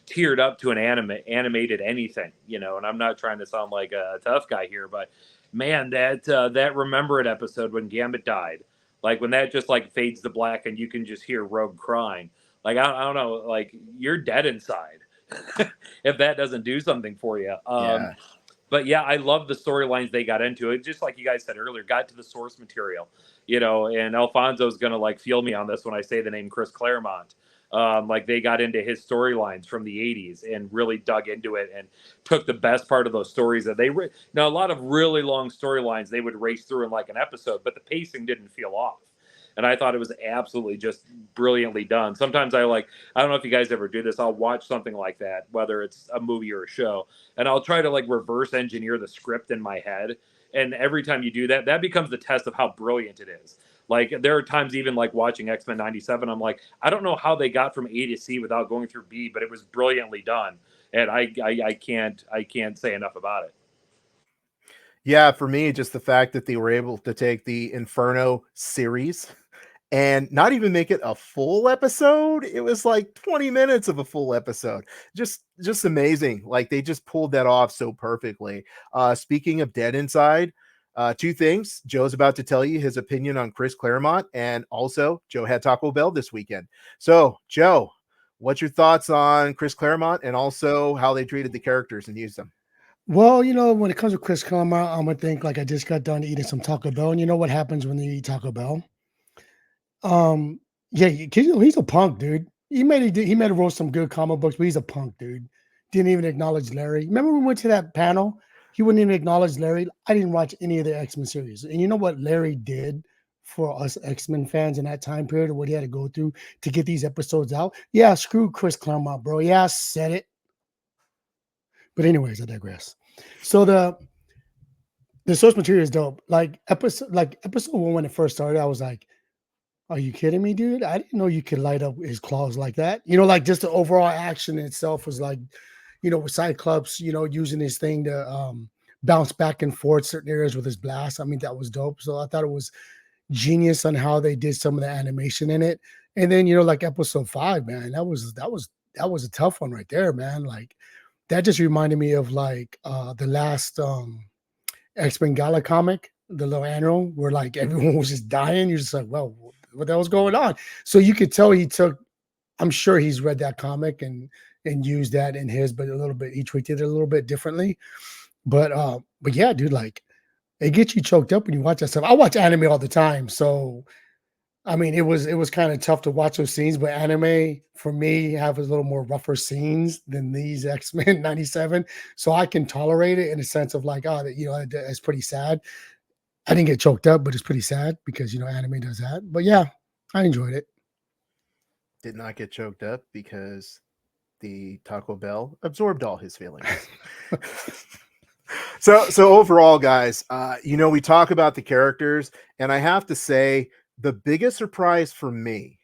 teared up to an animated anything, and I'm not trying to sound like a tough guy here, but man, that Remember It episode when Gambit died, like when that just like fades to black and you can just hear Rogue crying, like I don't know, like you're dead inside if that doesn't do something for you. Yeah. But yeah, I love the storylines they got into. It just like you guys said earlier, got to the source material, and Alfonso's gonna like feel me on this when I say the name Chris Claremont. Like they got into his storylines from the 80s and really dug into it and took the best part of those stories that now a lot of really long storylines they would race through in like an episode, but the pacing didn't feel off. And I thought it was absolutely just brilliantly done. Sometimes I don't know if you guys ever do this. I'll watch something like that, whether it's a movie or a show, and I'll try to like reverse engineer the script in my head. And every time you do that, that becomes the test of how brilliant it is. Like there are times even like watching X-Men 97, I'm like, I don't know how they got from A to C without going through B, but it was brilliantly done. And I can't say enough about it. Yeah, for me, just the fact that they were able to take the Inferno series and not even make it a full episode. It was like 20 minutes of a full episode. Just amazing. Like they just pulled that off so perfectly. Speaking of Dead Inside, two things. Joe's about to tell you his opinion on Chris Claremont, and also Joe had Taco Bell this weekend. So, Joe, what's your thoughts on Chris Claremont and also how they treated the characters and used them? Well, when it comes to Chris Claremont, I'm gonna think like I just got done eating some Taco Bell, and you know what happens when you eat Taco Bell? Um, yeah, he's a punk, dude. He made wrote some good comic books, but he's a punk, dude. Didn't even acknowledge Larry. Remember we went to that panel? He wouldn't even acknowledge Larry. I didn't watch any of the X-Men series, and you know what Larry did for us X-Men fans in that time period, what he had to go through to get these episodes out. Yeah, screw Chris Claremont, bro. Yeah, I said it. But anyways, I digress. So the source material is dope. Episode one when it first started, I was like, "Are you kidding me, dude? I didn't know you could light up his claws like that." Like just the overall action itself was like, with Cyclops, using his thing to bounce back and forth certain areas with his blast. I mean, that was dope. So I thought it was genius on how they did some of the animation in it. And then like episode 5, man, that was a tough one right there, man. Like that just reminded me of like the last X-Men Gala comic, the little annual where like everyone was just dying. You're just like, well, what the hell's going on? So you could tell I'm sure he's read that comic and used that in his, but he tweaked it a little bit differently. But yeah, dude, like it gets you choked up when you watch that stuff. I watch anime all the time, so I mean, it was kind of tough to watch those scenes, but anime for me have a little more rougher scenes than these X-Men 97. So I can tolerate it in a sense of like, it's pretty sad. I didn't get choked up, but it's pretty sad because anime does that. But yeah, I enjoyed it. Did not get choked up because the Taco Bell absorbed all his feelings. So overall, guys, we talk about the characters, and I have to say the biggest surprise for me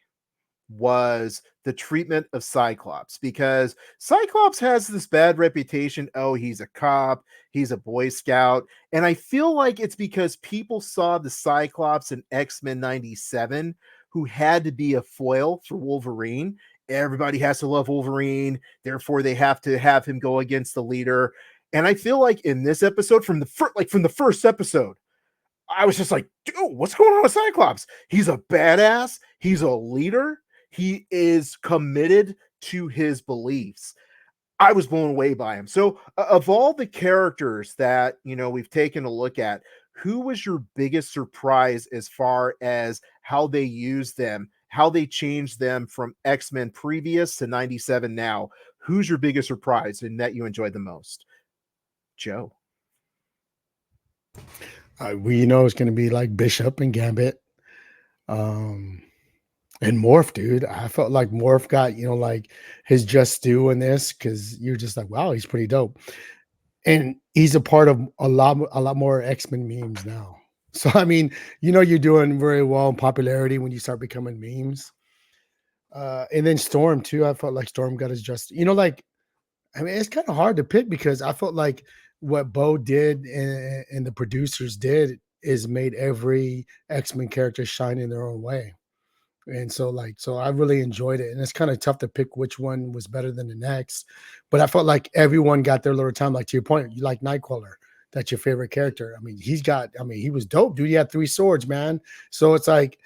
was the treatment of Cyclops, because Cyclops has this bad reputation. Oh, he's a cop, he's a Boy Scout. And I feel like it's because people saw the Cyclops in X-Men 97, who had to be a foil for Wolverine. Everybody has to love Wolverine, therefore they have to have him go against the leader. And I feel like in this episode, from the first episode, I was just like, dude, what's going on with Cyclops? He's a badass. He's a leader. He is committed to his beliefs. I was blown away by him. So of all the characters that, we've taken a look at, who was your biggest surprise as far as how they used them, how they changed them from X-Men previous to 97 now? Who's your biggest surprise and that you enjoyed the most? Joe. We know it's going to be like Bishop and Gambit. And Morph, dude. I felt like Morph got, like his just due in this because you're just like, wow, he's pretty dope. And he's a part of a lot more X-Men memes now. So, I mean, you're doing very well in popularity when you start becoming memes. And then Storm, too. I felt like Storm got his just, I mean, it's kind of hard to pick because I felt like what Bo did and the producers did is made every X-Men character shine in their own way. And so I really enjoyed it. And it's kind of tough to pick which one was better than the next. But I felt like everyone got their little time. Like to your point, you like Nightcrawler. That's your favorite character. I mean, he was dope, dude. He had 3 swords, man. So it's like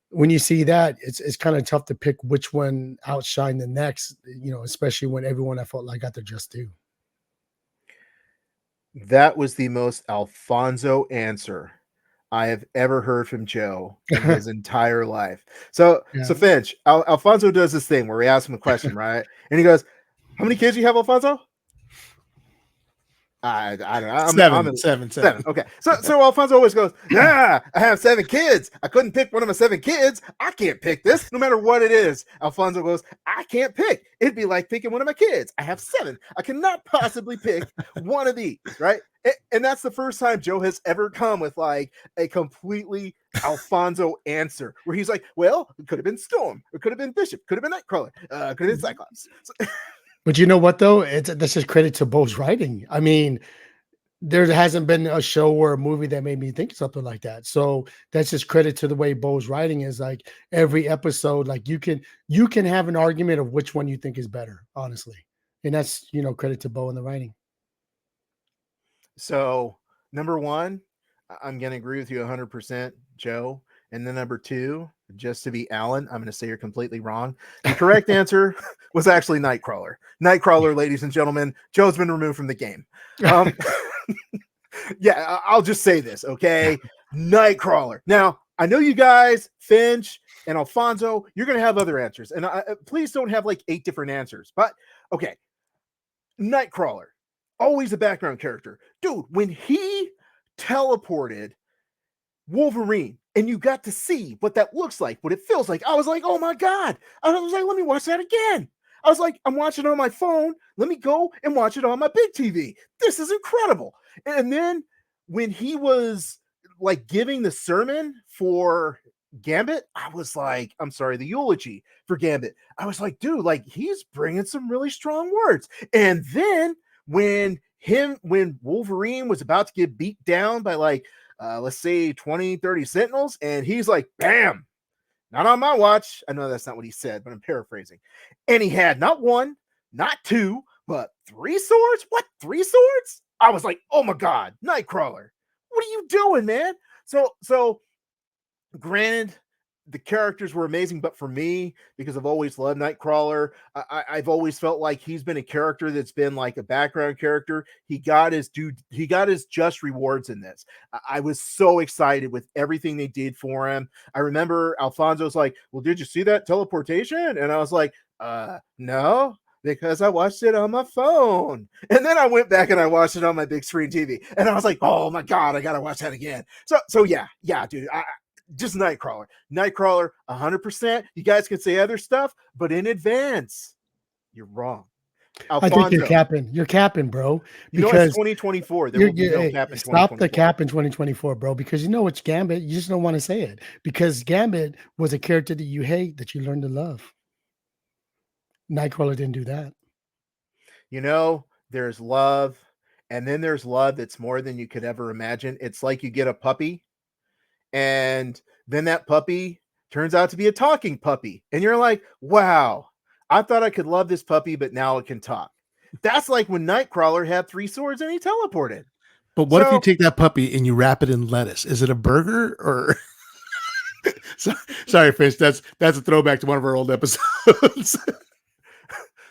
when you see that, it's kind of tough to pick which one outshined the next, especially when everyone I felt like got their just due. That was the most Alfonso answer I have ever heard from Joe in his entire life. So Finch, Alfonso does this thing where we ask him a question, right? And he goes, "How many kids do you have, Alfonso?" I don't know. Seven. Okay. So Alfonso always goes, yeah, I have 7 kids. I couldn't pick one of my 7 kids. I can't pick this no matter what it is. Alfonso goes, I can't pick. It'd be like picking one of my kids. I have 7. I cannot possibly pick one of these, right? And that's the first time Joe has ever come with like a completely Alfonso answer where he's like, well, it could have been Storm, it could have been Bishop, could have been Nightcrawler, could have been Cyclops. So, But you know what though? That's just credit to Bo's writing. I mean, there hasn't been a show or a movie that made me think something like that. So that's just credit to the way Bo's writing is. Like every episode, like you can have an argument of which one you think is better, honestly. And that's credit to Bo and the writing. so number 1, I'm going to agree with you 100%, Joe. And then number 2, just to be Alan, I'm going to say you're completely wrong. The correct answer was actually Nightcrawler. Nightcrawler, ladies and gentlemen. Joe's been removed from the game. Yeah, I'll just say this, okay? Nightcrawler. Now, I know you guys, Finch and Alfonso, you're going to have other answers. And please don't have like 8 different answers. But, okay, Nightcrawler, always a background character. Dude, when he teleported Wolverine and you got to see what that looks like, what it feels like, I was like, oh my God. I was like, let me watch that again. I was like, I'm watching it on my phone. Let me go and watch it on my big TV. This is incredible. And then when he was like giving the sermon for Gambit, I was like, I'm sorry, the eulogy for Gambit. I was like, dude, like he's bringing some really strong words. And then when Wolverine was about to get beat down by like, let's say 20, 30 Sentinels, and he's like, bam, not on my watch. I know that's not what he said, but I'm paraphrasing. And he had not 1, not 2, but 3 swords. What? 3 swords? I was like, oh my God, Nightcrawler, what are you doing, man? So granted, the characters were amazing, but for me, because I've always loved Nightcrawler, I've always felt like he's been a character that's been like a background character. He got his just rewards in this. I was so excited with everything they did for him. I remember Alfonso's like, well, did you see that teleportation? And I was like, no, because I watched it on my phone. And then I went back and I watched it on my big screen TV. And I was like, oh my God, I got to watch that again. So yeah, dude, just Nightcrawler, 100%. You guys can say other stuff, but in advance, you're wrong. Alfonso, I think you're capping, bro. Because it's 2024. There will be no cap in 2024. Stop the cap in 2024, bro. Because you know it's Gambit. You just don't want to say it. Because Gambit was a character that you hate that you learned to love. Nightcrawler didn't do that. There's love, and then there's love that's more than you could ever imagine. It's like you get a puppy, and then that puppy turns out to be a talking puppy. And you're like, wow, I thought I could love this puppy, but now it can talk. That's like when Nightcrawler had 3 swords and he teleported. But what if you take that puppy and you wrap it in lettuce? Is it a burger or... Sorry, Finch. That's a throwback to one of our old episodes.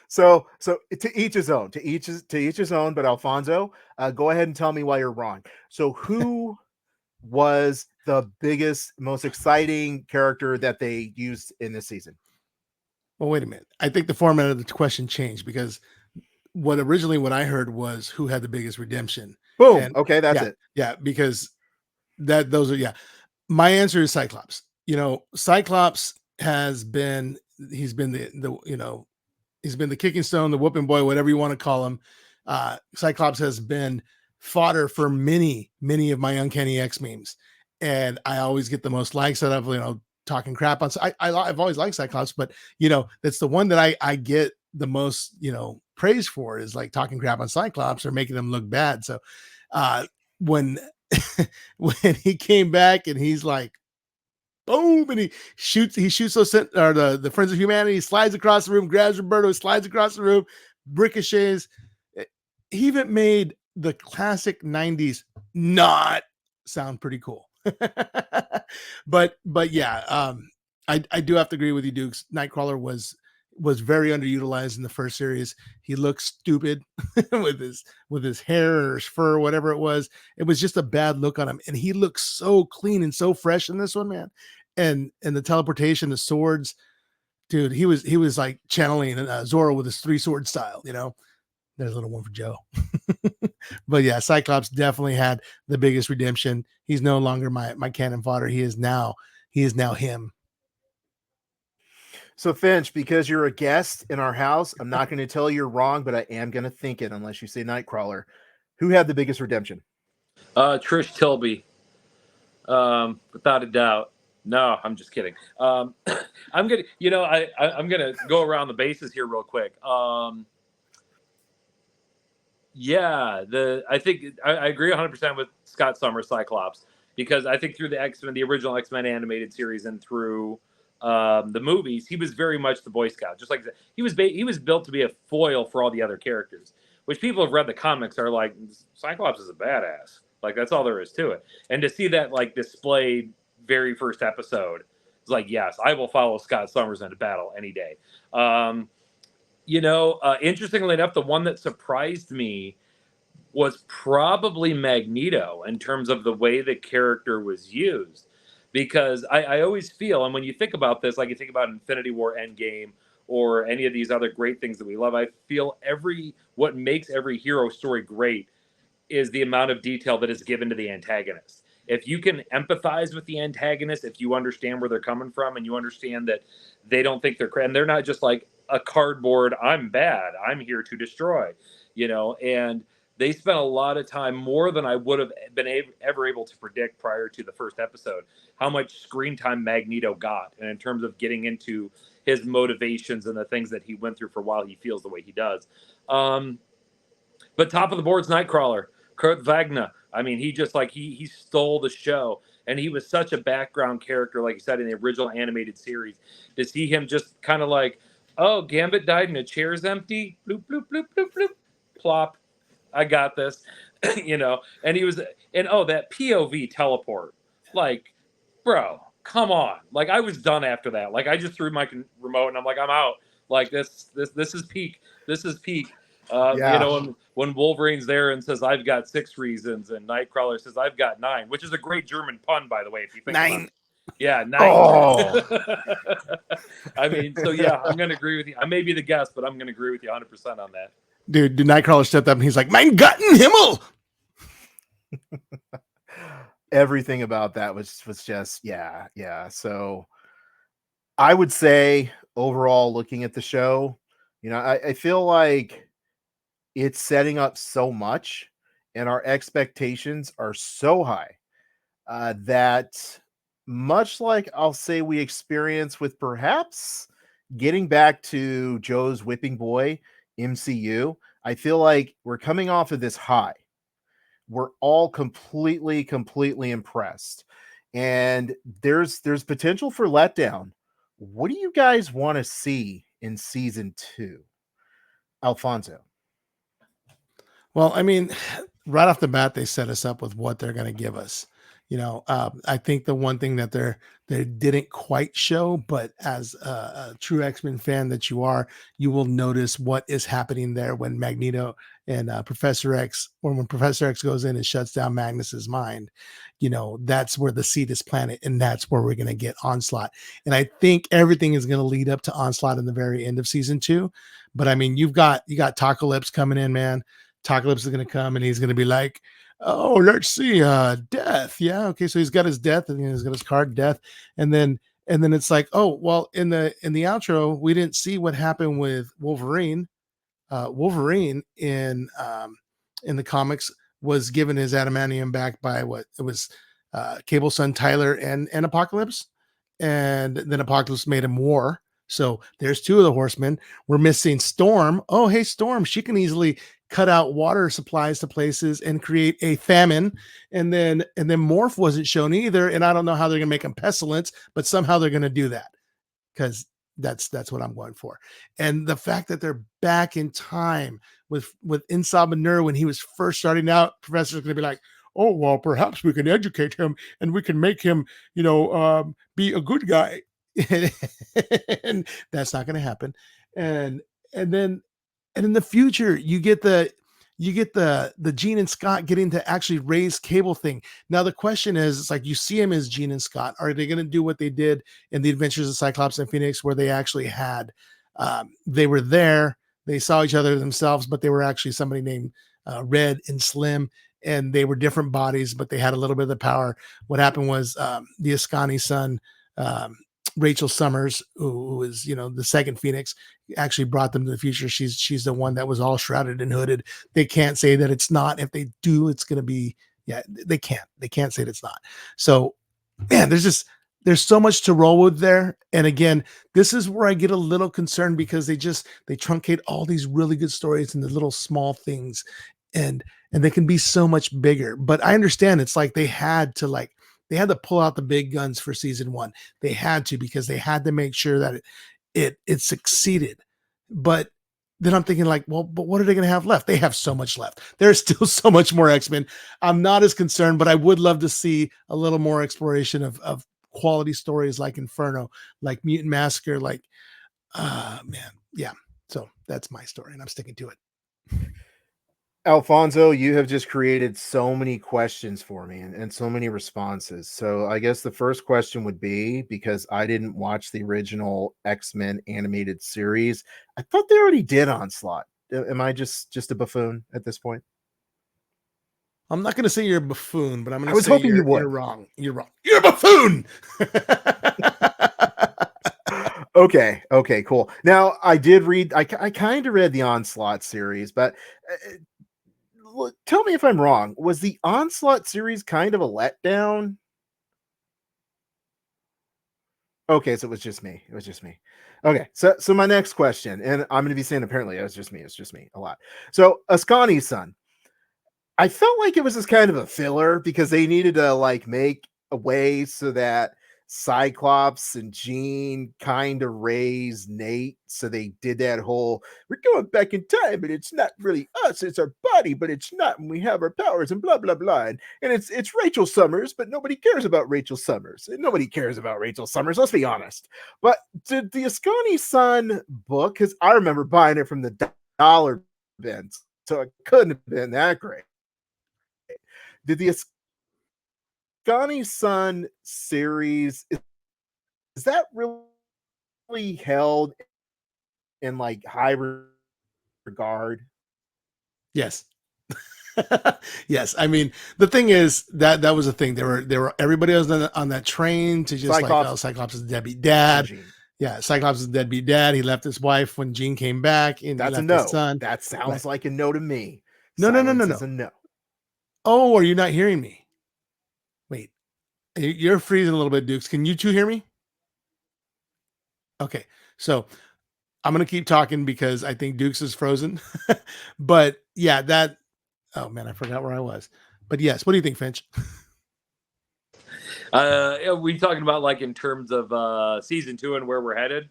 So to each his own, to each his own. But Alfonso, go ahead and tell me why you're wrong. So who was the biggest, most exciting character that they used in this season? Well, wait a minute. I think the format of the question changed because what I heard was who had the biggest redemption. Boom. And okay, that's it. Yeah, because those are my answer is Cyclops. Cyclops he's been the kicking stone, the whooping boy, whatever you want to call him. Cyclops has been fodder for many of my Uncanny X memes, and I always get the most likes out of talking crap on. I've always liked Cyclops, but that's the one that I get the most praise for is like talking crap on Cyclops or making them look bad. So when he came back and he's like, boom, and he shoots those the Friends of Humanity, slides across the room, grabs Roberto, slides across the room, ricochets. He even made the classic 90s not sound pretty cool. but yeah, I do have to agree with you, Dukes. Nightcrawler was very underutilized in the first series. He looked stupid with his hair or his fur, whatever it was. It was just a bad look on him. And he looks so clean and so fresh in this one, man. And the teleportation, the swords, dude, he was like channeling Zorro with his 3 sword style, There's a little one for Joe. But yeah, Cyclops definitely had the biggest redemption. He's no longer my cannon fodder. He is now him. So Finch, because you're a guest in our house, I'm not going to tell you you're wrong, but I am going to think it unless you say Nightcrawler. Who had the biggest redemption? Trish Tilby, without a doubt. No, I'm just kidding. I'm gonna, I'm gonna go around the bases here real quick. I think I agree 100% with Scott Summers Cyclops, because I think through the original X-Men animated series, and through the movies, he was very much the Boy Scout. Just like he was built to be a foil for all the other characters, which people have read the comics are like, Cyclops is a badass. Like, that's all there is to it. And to see that like displayed very first episode, it's like, yes, I will follow Scott Summers into battle any day. Interestingly enough, the one that surprised me was probably Magneto in terms of the way the character was used. Because I always feel, and when you think about this, like you think about Infinity War Endgame or any of these other great things that we love, I feel what makes every hero story great is the amount of detail that is given to the antagonist. If you can empathize with the antagonist, if you understand where they're coming from, and you understand that they don't think and they're not just like a cardboard, I'm bad, I'm here to destroy, and they spent a lot of time, more than I would have been ever able to predict prior to the first episode, how much screen time Magneto got, and in terms of getting into his motivations and the things that he went through for why he feels the way he does. But top of the board's Nightcrawler, Kurt Wagner. I mean, he just he stole the show, and he was such a background character, like you said, in the original animated series. To see him just kind of like, oh, Gambit died and a chair's empty, bloop bloop bloop bloop bloop, plop, I got this, And he was, that POV teleport, like, bro, come on, like I was done after that. Like I just threw my remote and I'm like, I'm out. Like this is peak. This is peak. When Wolverine's there and says, I've got 6 reasons, and Nightcrawler says, I've got 9, which is a great German pun, by the way, if you think 9. about it. Yeah, 9. Oh. I mean, so yeah, I'm going to agree with you. I may be the guest, but I'm going to agree with you 100% on that. Dude, Nightcrawler stepped up and he's like, Mein Gotten Himmel! Everything about that was just, yeah. So I would say overall, looking at the show, I feel like it's setting up so much, and our expectations are so high that, much like I'll say we experience with perhaps getting back to Joe's Whipping Boy MCU, I feel like we're coming off of this high. We're all completely impressed, and there's potential for letdown. What do you guys want to see in season 2, Alfonso? Well, I mean, right off the bat, they set us up with what they're going to give us. I think the one thing that they didn't quite show, but as a true X-Men fan that you are, you will notice what is happening there when Magneto and Professor X, or when Professor X goes in and shuts down Magnus's mind. That's where the seed is planted, and that's where we're going to get Onslaught. And I think everything is going to lead up to Onslaught in the very end of season 2. But I mean, you got Taco Lips coming in, man. Taco Lips is going to come, and he's going to be like, oh, let's see, death. Yeah, okay, so he's got his death, and he's got his card death, and then it's like, oh, well, in the outro, we didn't see what happened with Wolverine. Wolverine in the comics was given his adamantium back by Cable Son Tyler and Apocalypse, and then Apocalypse made him War. So there's 2 of the Horsemen. We're missing Storm. Oh, hey, Storm. She can easily cut out water supplies to places and create a famine. And then Morph wasn't shown either. And I don't know how they're going to make him Pestilence, but somehow they're going to do that, because that's what I'm going for. And the fact that they're back in time with Insab Nur when he was first starting out, Professor's going to be like, oh, well, perhaps we can educate him and we can make him, be a good guy. And that's not going to happen. And then in the future, you get the Jean and Scott getting to actually raise Cable thing. Now the question is, it's like, you see him as Jean and Scott. Are they going to do what they did in the Adventures of Cyclops and Phoenix, where they actually had they were there, they saw each other themselves, but they were actually somebody named Red and Slim, and they were different bodies, but they had a little bit of the power. What happened was the Ascani's son, Rachel Summers, who is, you know, the second Phoenix, actually brought them to the future. She's the one that was all shrouded and hooded. They can't say that it's not. If they do, it's going to be, yeah, they can't say that it's not. So, man, there's so much to roll with there. And again, this is where I get a little concerned because they truncate all these really good stories into little small things, and they can be so much bigger. But I understand it's like they had to pull out the big guns for season 1. They had to, because they had to make sure that it succeeded. But then I'm thinking like, well, but what are they going to have left? They have so much left. There's still so much more X-Men. I'm not as concerned, but I would love to see a little more exploration of quality stories like Inferno, like Mutant Massacre, like, man. Yeah. So that's my story and I'm sticking to it. Alfonso, you have just created so many questions for me and so many responses. So I guess the first question would be, because I didn't watch the original X-Men animated series, I thought they already did Onslaught. Am I just a buffoon at this point? I'm not going to say you're a buffoon, but I'm going I to was say hoping you would. you're wrong. You're wrong. You're a buffoon. Okay, cool. Now I did read, I kind of read the Onslaught series, but tell me if I'm wrong. Was the Onslaught series kind of a letdown? Okay, so it was just me. Okay, so my next question, and I'm going to be saying apparently it's just me a lot. So Ascani's son, I felt like it was just kind of a filler because they needed to like make a way so that Cyclops and Jean kind of raised Nate. So they did that whole, we're going back in time, but it's not really us, it's our body, but it's not, and we have our powers and blah, blah, blah. And it's Rachel Summers, but nobody cares about Rachel Summers. Nobody cares about Rachel Summers, let's be honest. But did the Ascani's son book, because I remember buying it from the dollar bins, so it couldn't have been that great. Did the Ascani's son series, is that really held in like high regard? Yes. Yes. I mean, the thing is that was a thing. There were everybody else on that train to just Cyclops, like, oh, Cyclops is a deadbeat dad. Yeah, Cyclops is a deadbeat dad. He left his wife when Jean came back, and that's he left a no. His son. That sounds like a no to me. No. Is a no. Oh, are you not hearing me? Wait, you're freezing a little bit, Dukes. Can you two hear me? Okay, so I'm going to keep talking because I think Dukes is frozen. But yeah, oh man, I forgot where I was. But yes, what do you think, Finch? Are we talking about like in terms of season 2 and where we're headed?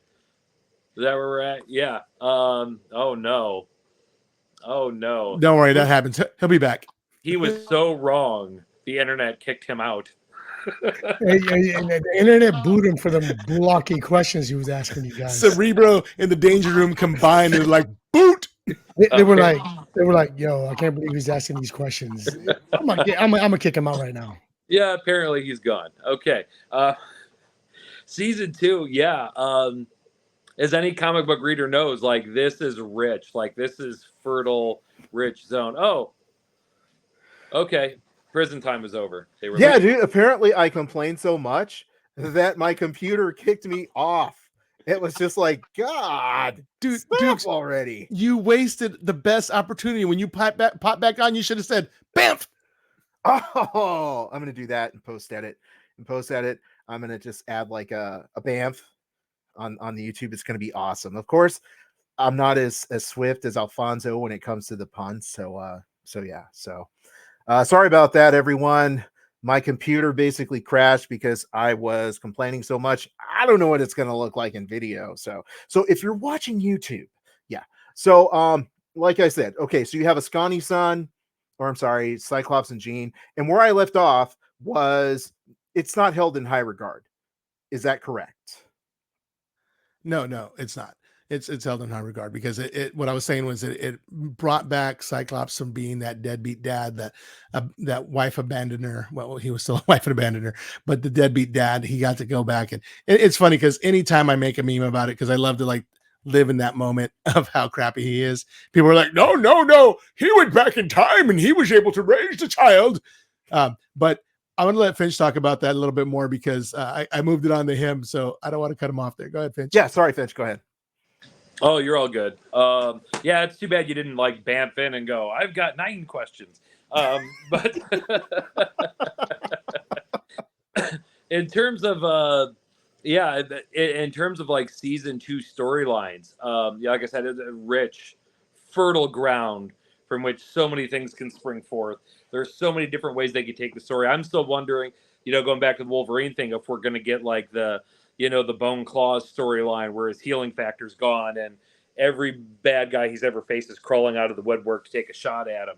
Is that where we're at? Yeah. Oh no. Don't worry, that happens. He'll be back. He was so wrong. The internet kicked him out. The internet booed him for the blocky questions he was asking you guys. Cerebro and the Danger Room combined is like boot. They were like, yo, I can't believe he's asking these questions. I'm gonna kick him out right now. Yeah, apparently he's gone. Okay. Season 2, yeah. As any comic book reader knows, like this is rich. Like this is fertile, rich zone. Oh, okay. Prison time is over. Dude. Apparently, I complained so much that my computer kicked me off. It was just like, God, dude, already. You wasted the best opportunity. When you pop back on, you should have said, "Bamf." Oh, I'm gonna do that and post edit. I'm gonna just add like a bamf on the YouTube. It's gonna be awesome. Of course, I'm not as swift as Alfonso when it comes to the puns. So yeah. Sorry about that, everyone. My computer basically crashed because I was complaining so much. I don't know what it's going to look like in video. So if you're watching YouTube, yeah. So like I said, okay, so you have Ascani's son, or I'm sorry, Cyclops and Jean. And where I left off was it's not held in high regard. Is that correct? No, it's not. It's held in high regard because what I was saying was it brought back Cyclops from being that deadbeat dad, that wife abandoner. Well, he was still a wife and abandoner, but the deadbeat dad, he got to go back. And it's funny because anytime I make a meme about it, because I love to like live in that moment of how crappy he is. People are like, no, he went back in time and he was able to raise the child. But I want to let Finch talk about that a little bit more because I moved it on to him, so I don't want to cut him off there. Go ahead, Finch. Yeah, sorry, Finch. Go ahead. Oh, you're all good. Yeah, it's too bad you didn't like bamf in and go, I've got 9 questions. But in terms of in terms of like season 2 storylines, like I said, it's a rich, fertile ground from which so many things can spring forth. There's so many different ways they could take the story. I'm still wondering, going back to the Wolverine thing, if we're going to get like the Bone Claws storyline where his healing factor's gone and every bad guy he's ever faced is crawling out of the woodwork to take a shot at him.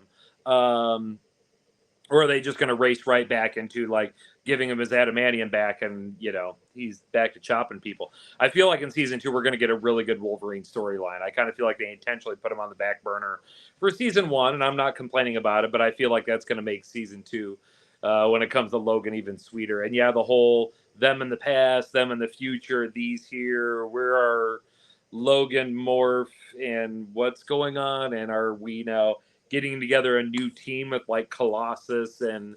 Or are they just going to race right back into like giving him his adamantium back and, he's back to chopping people? I feel like in season 2, we're going to get a really good Wolverine storyline. I kind of feel like they intentionally put him on the back burner for season 1, and I'm not complaining about it, but I feel like that's going to make season 2, when it comes to Logan, even sweeter. And yeah, the whole them in the past, them in the future, these here, where are Logan, Morph, and what's going on? And are we now getting together a new team with like Colossus and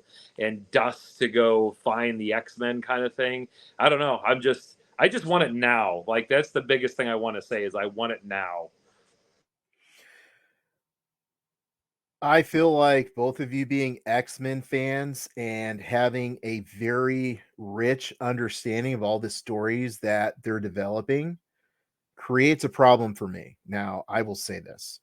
Dust to go find the X-Men kind of thing? I don't know. I just want it now. Like, that's the biggest thing I want to say is I want it now. I feel like both of you being X-Men fans and having a very rich understanding of all the stories that they're developing creates a problem for me. Now, I will say this.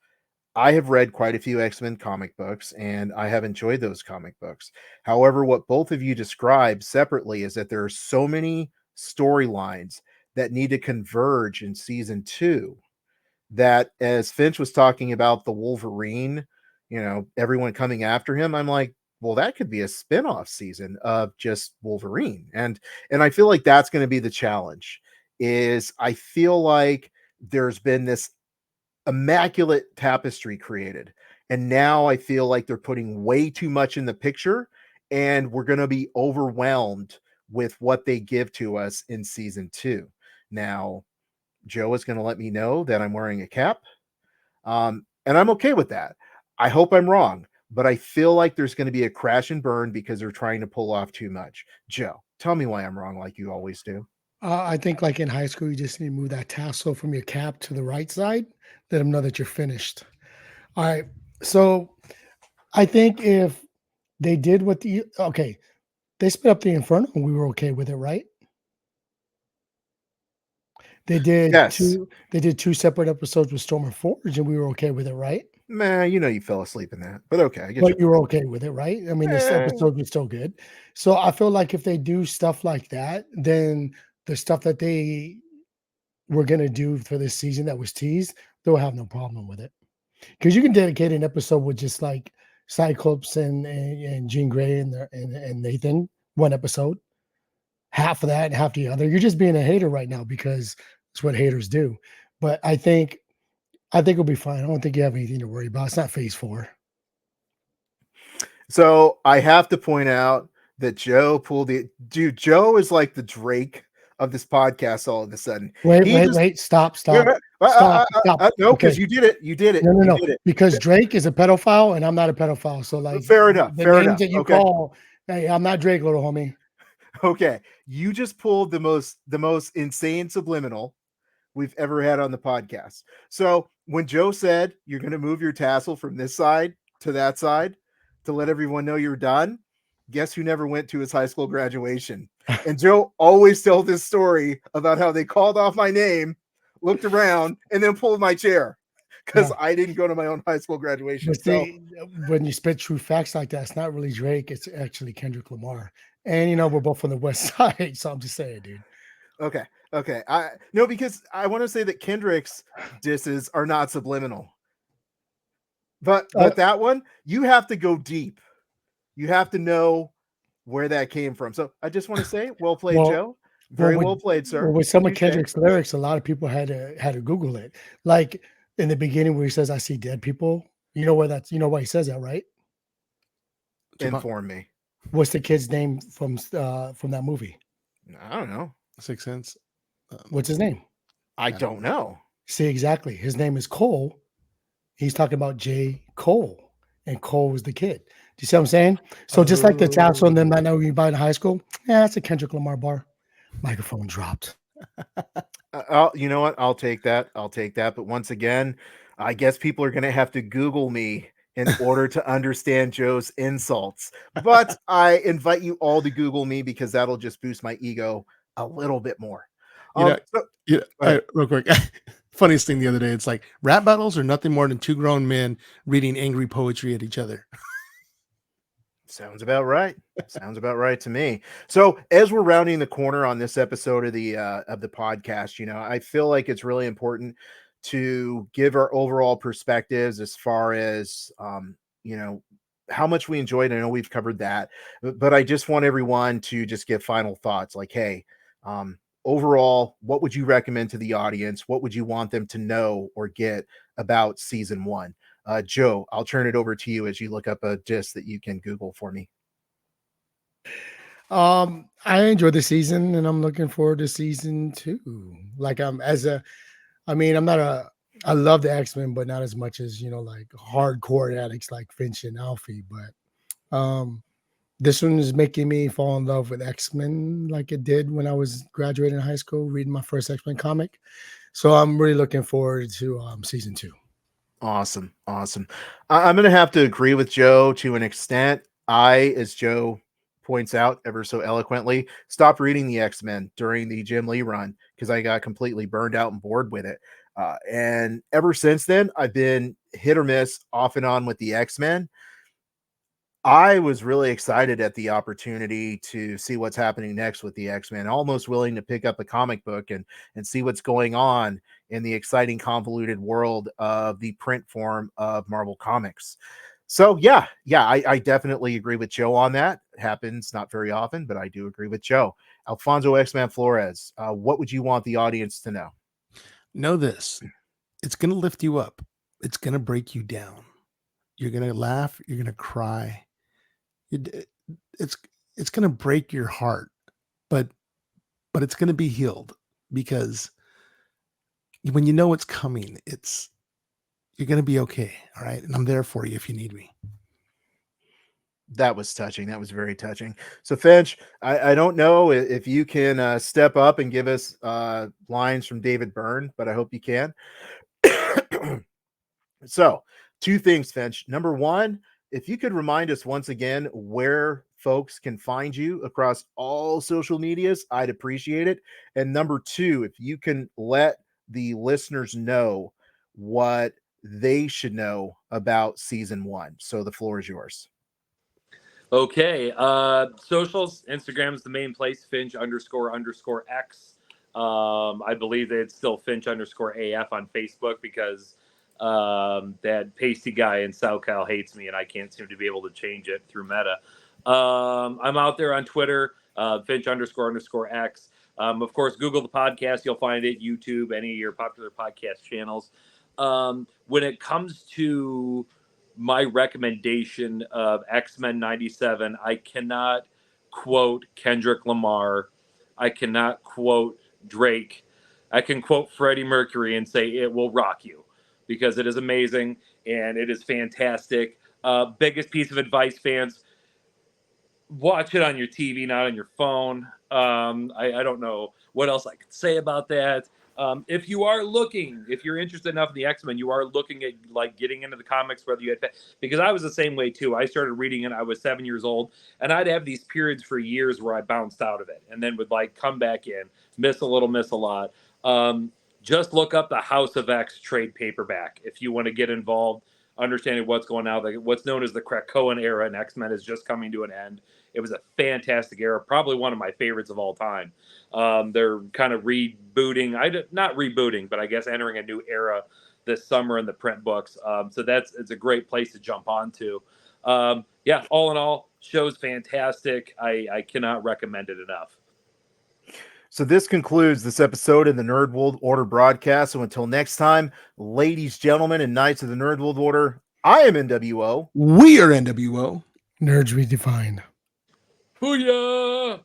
I have read quite a few X-Men comic books, and I have enjoyed those comic books. However, what both of you describe separately is that there are so many storylines that need to converge in season 2 that, as Finch was talking about the Wolverine, everyone coming after him, I'm like, well, that could be a spin-off season of just Wolverine. And I feel like that's going to be the challenge. Is I feel like there's been this immaculate tapestry created, and now I feel like they're putting way too much in the picture, and we're going to be overwhelmed with what they give to us in season 2. Now, Joe is going to let me know that I'm wearing a cap, and I'm okay with that. I hope I'm wrong, but I feel like there's going to be a crash and burn because they're trying to pull off too much. Joe, tell me why I'm wrong, like you always do. I think like in high school, you just need to move that tassel from your cap to the right side. Let them know that you're finished. All right. So I think if they did what they split up the Inferno and we were okay with it, right? They did Yes. They did 2 separate episodes with Storm and Forge, and we were okay with it, right? Man, you fell asleep in that, but okay. I get But you were okay with it, right? I mean, this Eh. episode was still good. So I feel like if they do stuff like that, then the stuff that they were going to do for this season that was teased, they'll have no problem with it. Because you can dedicate an episode with just like Cyclops and Jean Grey and Nathan, one episode, half of that and half the other. You're just being a hater right now because it's what haters do. But I think it'll be fine. I don't think you have anything to worry about. It's not phase 4. So I have to point out that Joe pulled the dude. Joe is like the Drake of this podcast. All of a sudden, Wait! Stop! No, because you did it. You did it. No. You did it. Because Drake is a pedophile and I'm not a pedophile. So like, fair enough. The Fair names enough. that you Okay. call, hey, I'm not Drake, little homie. Okay, you just pulled the most insane subliminal we've ever had on the podcast. So when Joe said you're going to move your tassel from this side to that side to let everyone know you're done, guess who never went to his high school graduation? And Joe always tells this story about how they called off my name, looked around, and then pulled my chair because I didn't go to my own high school graduation. But see, when you spit true facts like that, it's not really Drake. It's actually Kendrick Lamar. And, we're both on the West Side. So I'm just saying, dude. Okay. No, because I want to say that Kendrick's disses are not subliminal. But that one, you have to go deep. You have to know where that came from. So I just want to say, well played, Joe. Very well played, sir. With some of Kendrick's lyrics, a lot of people had to Google it. Like in the beginning where he says, "I see dead people." You know why he says that, right? Inform me. What's the kid's name from that movie? I don't know. Sixth Sense. What's his name? I don't know. See, exactly. His name is Cole. He's talking about J. Cole, and Cole was the kid. Do you see what I'm saying? So just like the tassel and them that know you buy in high school, yeah, that's a Kendrick Lamar bar. Microphone dropped. You know what? I'll take that. I'll take that. But once again, I guess people are going to have to Google me in order to understand Joe's insults. But I invite you all to Google me because that'll just boost my ego a little bit more. You know, So- yeah, go ahead. real quick. Funniest thing the other day, it's like rap battles are nothing more than two grown men reading angry poetry at each other. Sounds about right. Sounds about right to me. So, as we're rounding the corner on this episode of the podcast, you know, I feel like it's really important to give our overall perspectives as far as you know, how much we enjoyed. I know we've covered that, but I just want everyone to just give final thoughts. Like, hey, overall, what would you recommend to the audience? What would you want them to know or get about season one? Joe, I'll turn it over to you as you look up a gist that you can Google for me. I enjoyed the season, and I'm looking forward to season 2. Like I'm not a I love the X-Men, but not as much as like hardcore addicts like Finch and Alfie. But this one is making me fall in love with X-Men like it did when I was graduating high school, reading my first X-Men comic. So I'm really looking forward to season 2. Awesome. Awesome. I'm going to have to agree with Joe to an extent. As Joe points out ever so eloquently, stopped reading the X-Men during the Jim Lee run because I got completely burned out and bored with it. And ever since then, I've been hit or miss off and on with the X-Men. I was really excited at the opportunity to see what's happening next with the X-Men, almost willing to pick up a comic book and see what's going on in the exciting convoluted world of the print form of Marvel Comics. So I definitely agree with Joe on that. It happens not very often, but I do agree with Joe. Alfonso X-Man Flores, what would you want the audience to know? Know this. It's going to lift you up. It's going to break you down. You're going to laugh. You're going to cry. It's going to break your heart, but it's going to be healed because when you know it's coming, you're going to be okay. All right. And I'm there for you if you need me. That was touching. That was very touching. So, Finch, I don't know if you can step up and give us lines from David Byrne, but I hope you can. So, two things, Finch. Number one, if you could remind us once again where folks can find you across all social medias, I'd appreciate it. And number two, if you can let the listeners know what they should know about season one. So, the floor is yours. Okay. Socials, Instagram is the main place, Finch __ X. I believe that it's still Finch _ AF on Facebook because that pasty guy in SoCal hates me and I can't seem to be able to change it through Meta. I'm out there on Twitter, Finch __ X. Of course, Google the podcast. You'll find it, YouTube, any of your popular podcast channels. When it comes to my recommendation of X-Men 97, I cannot quote Kendrick Lamar. I cannot quote Drake. I can quote Freddie Mercury and say it will rock you because it is amazing and it is fantastic. Biggest piece of advice, fans, watch it on your TV, not on your phone. I don't know what else I could say about that. If you're interested enough in the X-Men, you are looking at like getting into the comics, whether you had, because I was the same way too. I started reading it, I was 7 years old, and I'd have these periods for years where I bounced out of it and then would like come back in, miss a little, miss a lot. Just look up the House of X trade paperback if you want to get involved, understanding what's going on. Like what's known as the Krakoan era and X-Men is just coming to an end. It was a fantastic era, probably one of my favorites of all time. They're kind of not rebooting, but I guess entering a new era this summer in the print books. So it's a great place to jump onto. All in all, show's fantastic. I cannot recommend it enough. So this concludes this episode of the Nerd World Order broadcast. So until next time, ladies, gentlemen, and knights of the Nerd World Order, I am NWO. We are NWO. Nerds redefined. Booyah!